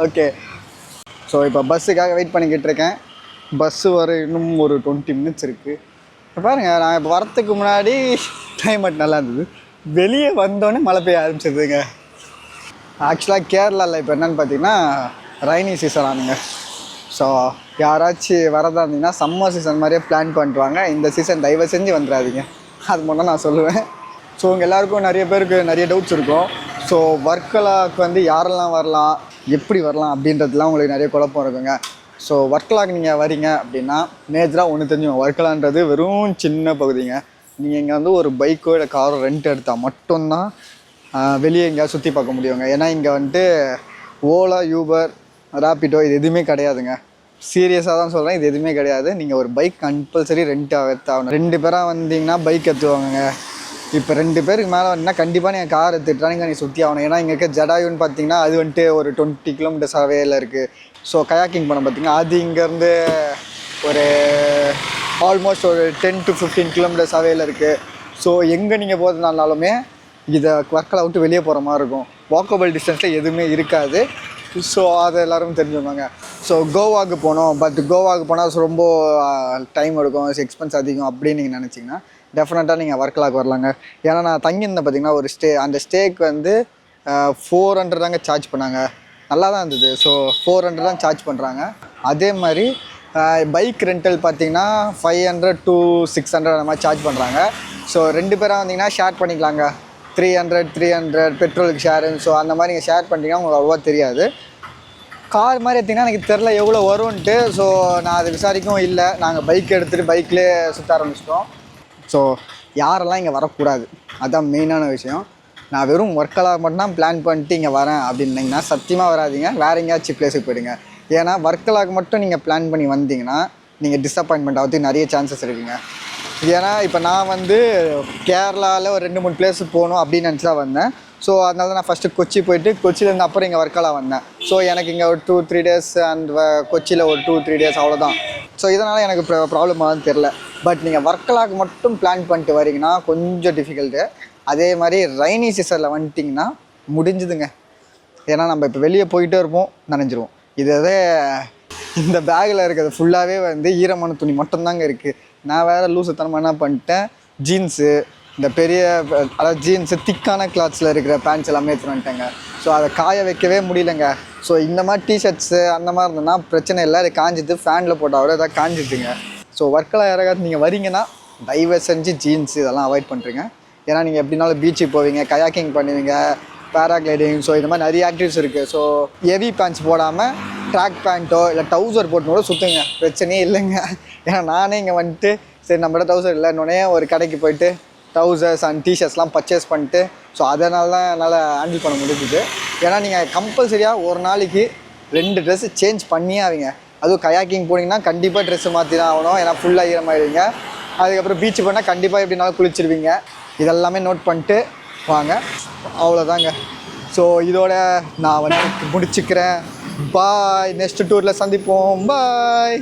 Okay, so இப்போ பஸ்ஸுக்காக வெயிட் பண்ணிக்கிட்டு இருக்கேன். பஸ்ஸு வர இன்னும் ஒரு 20 minutes இருக்குது. இப்போ பாருங்கள், நான் இப்போ வரத்துக்கு முன்னாடி கிளைமேட் நல்லா இருந்தது, வெளியே வந்தோடனே மழை பெய்ய ஆரம்பிச்சிதுங்க. ஆக்சுவலாக கேரளாவில் இப்போ என்னென்னு பார்த்தீங்கன்னா ரைனி சீசன் ஆனுங்க. ஸோ யாராச்சும் வரதா இருந்தீங்கன்னா சம்மர் சீசன் மாதிரியே பிளான் பண்ணிட்டு வாங்க. இந்த சீசன் தயவு செஞ்சு வந்துடாதீங்க, அது மட்டும் நான் சொல்லுவேன். ஸோ உங்கள் எல்லாருக்கும் நிறைய பேருக்கு நிறைய டவுட்ஸ் இருக்கும். ஸோ வர்க்கலாவுக்கு வந்து யாரெல்லாம் வரலாம், எப்படி வரலாம் அப்படின்றதுலாம் உங்களுக்கு நிறைய குழப்பம் இருக்குங்க. ஸோ வர்க்கலாவுக்கு நீங்கள் வரீங்க அப்படின்னா மேஜராக ஒன்று தெரிஞ்சுங்க, வர்க்கலான்றது வெறும் சின்ன பகுதிங்க. நீங்கள் இங்கே வந்து ஒரு பைக்கோ இல்லை காரோ ரெண்ட் எடுத்தால் மட்டும்தான் வெளியே எங்கேயாவது சுற்றி பார்க்க முடியுங்க. ஏன்னா இங்கே வந்துட்டு ஓலா, யூபர், ராப்பிடோ இது எதுவுமே கிடையாதுங்க. சீரியஸாக தான் சொல்கிறேன், இது எதுவுமே கிடையாது. நீங்கள் ஒரு பைக் கம்பல்சரி ரெண்ட் ஆகணும். 2 பேராக வந்தீங்கன்னா பைக் எடுத்துவாங்க. இப்போ 2 பேருக்கு மேலே வந்தீங்கன்னா கண்டிப்பாக நீங்கள் கார் எடுத்துட்டானுங்க நீ சுற்றி ஆகணும். ஏன்னா இங்கே இருக்க ஜடாயுன்னு பார்த்தீங்கன்னா அது வந்துட்டு ஒரு 20 கிலோமீட்டர்ஸ் அவேல இருக்குது. ஸோ கயாக்கிங் பண்ண பார்த்தீங்கன்னா அது இங்கேருந்து ஒரு ஆல்மோஸ்ட் ஒரு 10 to 15 கிலோமீட்டர்ஸ் அவேல இருக்குது. ஸோ எங்கே நீங்கள் போகிறதுனாலுமே இதை வர்க்கலை விட்டு வெளியே போகிற மாதிரி இருக்கும். வாக்கபிள் டிஸ்டன்ஸில் எதுவுமே இருக்காது. ஸோ அதை எல்லோரும் தெரிஞ்சுப்பாங்க. ஸோ கோவாவுக்கு போனோம், பட் கோவாவுக்கு போனால் ரொம்ப டைம் எடுக்கும், எக்ஸ்பென்ஸ் அதிகம் அப்படின்னு நீங்கள் நினச்சிங்கன்னா டெஃபினட்டாக நீங்கள் வர்க்கலாவுக்கு வரலாங்க. ஏன்னா நான் தங்கியிருந்தேன் பார்த்தீங்கன்னா ஒரு ஸ்டே, அந்த ஸ்டேக்கு வந்து 400 தாங்க சார்ஜ் பண்ணாங்க. நல்லா தான் இருந்தது. ஸோ 400 தான் சார்ஜ் பண்ணுறாங்க. அதே மாதிரி பைக் ரெண்டல் பார்த்தீங்கன்னா 500 to 600 அந்த மாதிரி சார்ஜ் பண்ணுறாங்க. ஸோ 2 பேராக வந்தீங்கன்னா ஷேர் பண்ணிக்கலாங்க. 300 பெட்ரோலுக்கு ஷேரு. ஸோ அந்த மாதிரி நீங்கள் ஷேர் பண்ணிட்டீங்கன்னா உங்களுக்கு அவ்வளோவா தெரியாது. கார் மாதிரி எடுத்திங்கன்னா எனக்கு தெரில எவ்வளோ வரும்ன்ட்டு. ஸோ நான் அதை விசாரிக்கவும் இல்லை. நாங்கள் பைக் எடுத்துகிட்டு பைக்லேயே சுற்ற ஆரம்பிச்சிட்டோம். ஸோ யாரெல்லாம் இங்கே வரக்கூடாது அதுதான் மெயினான விஷயம். நான் வெறும் வர்க்கலாக மட்டும்தான் பிளான் பண்ணிட்டு இங்கே வரேன் அப்படின்னீங்கன்னா சத்தியமாக வராதிங்க. வேறு எங்கேயாச்சும் பிளேஸுக்கு போயிடுங்க. ஏன்னா வர்க்கலாக மட்டும் நீங்கள் பிளான் பண்ணி வந்தீங்கன்னா நீங்கள் டிஸப்பாயின்மெண்ட் ஆகிறதுக்கு நிறைய சான்சஸ் இருக்குங்க. ஏன்னா இப்போ நான் வந்து கேரளாவில் ஒரு 2-3 பிளேஸு போகணும் அப்படின்னு நினச்சி தான் வந்தேன். ஸோ அதனால தான் நான் ஃபஸ்ட்டு கொச்சி போயிட்டு கொச்சியிலேருந்து அப்புறம் இங்கே வர்க்கலா வந்தேன். ஸோ எனக்கு இங்கே ஒரு 2-3 டேஸ் அண்ட் கொச்சியில் ஒரு 2-3 டேஸ் அவ்வளோதான். ஸோ இதனால் எனக்கு ப்ராப்ளம் ஆகுதுன்னு தெரில. பட் நீங்கள் வர்க்கலாக்கு மட்டும் பிளான் பண்ணிட்டு வரீங்கன்னா கொஞ்சம் டிஃபிகல்ட்டு. அதே மாதிரி ரைனி சீசனில் வந்துட்டிங்கன்னா முடிஞ்சுதுங்க. ஏன்னா நம்ம இப்போ வெளியே போயிட்டே இருப்போம், நனைஞ்சிருவோம். இதே இந்த பேக்கில் இருக்கிறது ஃபுல்லாகவே வந்து ஈரமான துணி மட்டும்தாங்க இருக்குது. நான் வேறு லூசுத்தனமாக என்ன பண்ணிட்டேன், ஜீன்ஸு, இந்த பெரிய அதாவது ஜீன்ஸு திக்கான கிளாத்ஸில் இருக்கிற பேண்ட்ஸ் எல்லாமே எடுத்துகிட்டு வந்துட்டேங்க. ஸோ அதை காய வைக்கவே முடியலங்க. ஸோ இந்த மாதிரி டிஷர்ட்ஸு அந்த மாதிரி இருந்ததுன்னா பிரச்சனை இல்லை, அது காஞ்சிட்டு ஃபேனில் போட்டால் கூட எதாவது காஞ்சிட்டுங்க. ஸோ வர்க்கலா யாராவது நீங்கள் வரீங்கன்னா தயவு செஞ்சு ஜீன்ஸ் இதெல்லாம் அவாய்ட் பண்ணுறீங்க. ஏன்னா நீங்கள் எப்படினாலும் பீச்சுக்கு போவீங்க, கயாக்கிங் பண்ணுவீங்க, பேராகிளைடிங். ஸோ இந்த மாதிரி நிறைய ஆக்டிவிட்டிஸ் இருக்குது. ஸோ ஹெவி பேண்ட்ஸ் போடாமல் ட்ராக் பேண்ட்டோ இல்லை டவுசர் போட்டு கூட சுற்றுங்க, பிரச்சனையே இல்லைங்க. ஏன்னா நானே இங்கே வந்துட்டு சரி நம்மளோட டவுசர் இல்லைன்னொடனே ஒரு கடைக்கு போயிட்டு டவுசர்ஸ் அண்ட் டிஷர்ட்ஸ்லாம் பர்ச்சேஸ் பண்ணிட்டு ஸோ அதனால தான் என்னால் ஹேண்டில் பண்ண முடிஞ்சுது. ஏன்னா நீங்கள் கம்பல்சரியாக ஒரு நாளைக்கு 2 ட்ரெஸ்ஸு சேஞ்ச் பண்ணியே ஆவீங்க. அதுவும் கயாக்கிங் போனீங்கன்னா கண்டிப்பாக ட்ரெஸ்ஸு மாற்றி தான் ஆகணும். ஏன்னா ஃபுல்லாக ஈரமாகிடுவீங்க. அதுக்கப்புறம் பீச்சு போனால் கண்டிப்பாக எப்படினாலும் குளிச்சிருவீங்க. இதெல்லாமே நோட் பண்ணிட்டு வாங்க. அவ்வளோதாங்க. ஸோ இதோட நான் வந்து முடிச்சுக்கிறேன். பாய். நெக்ஸ்ட் டூரில் சந்திப்போம். பாய்.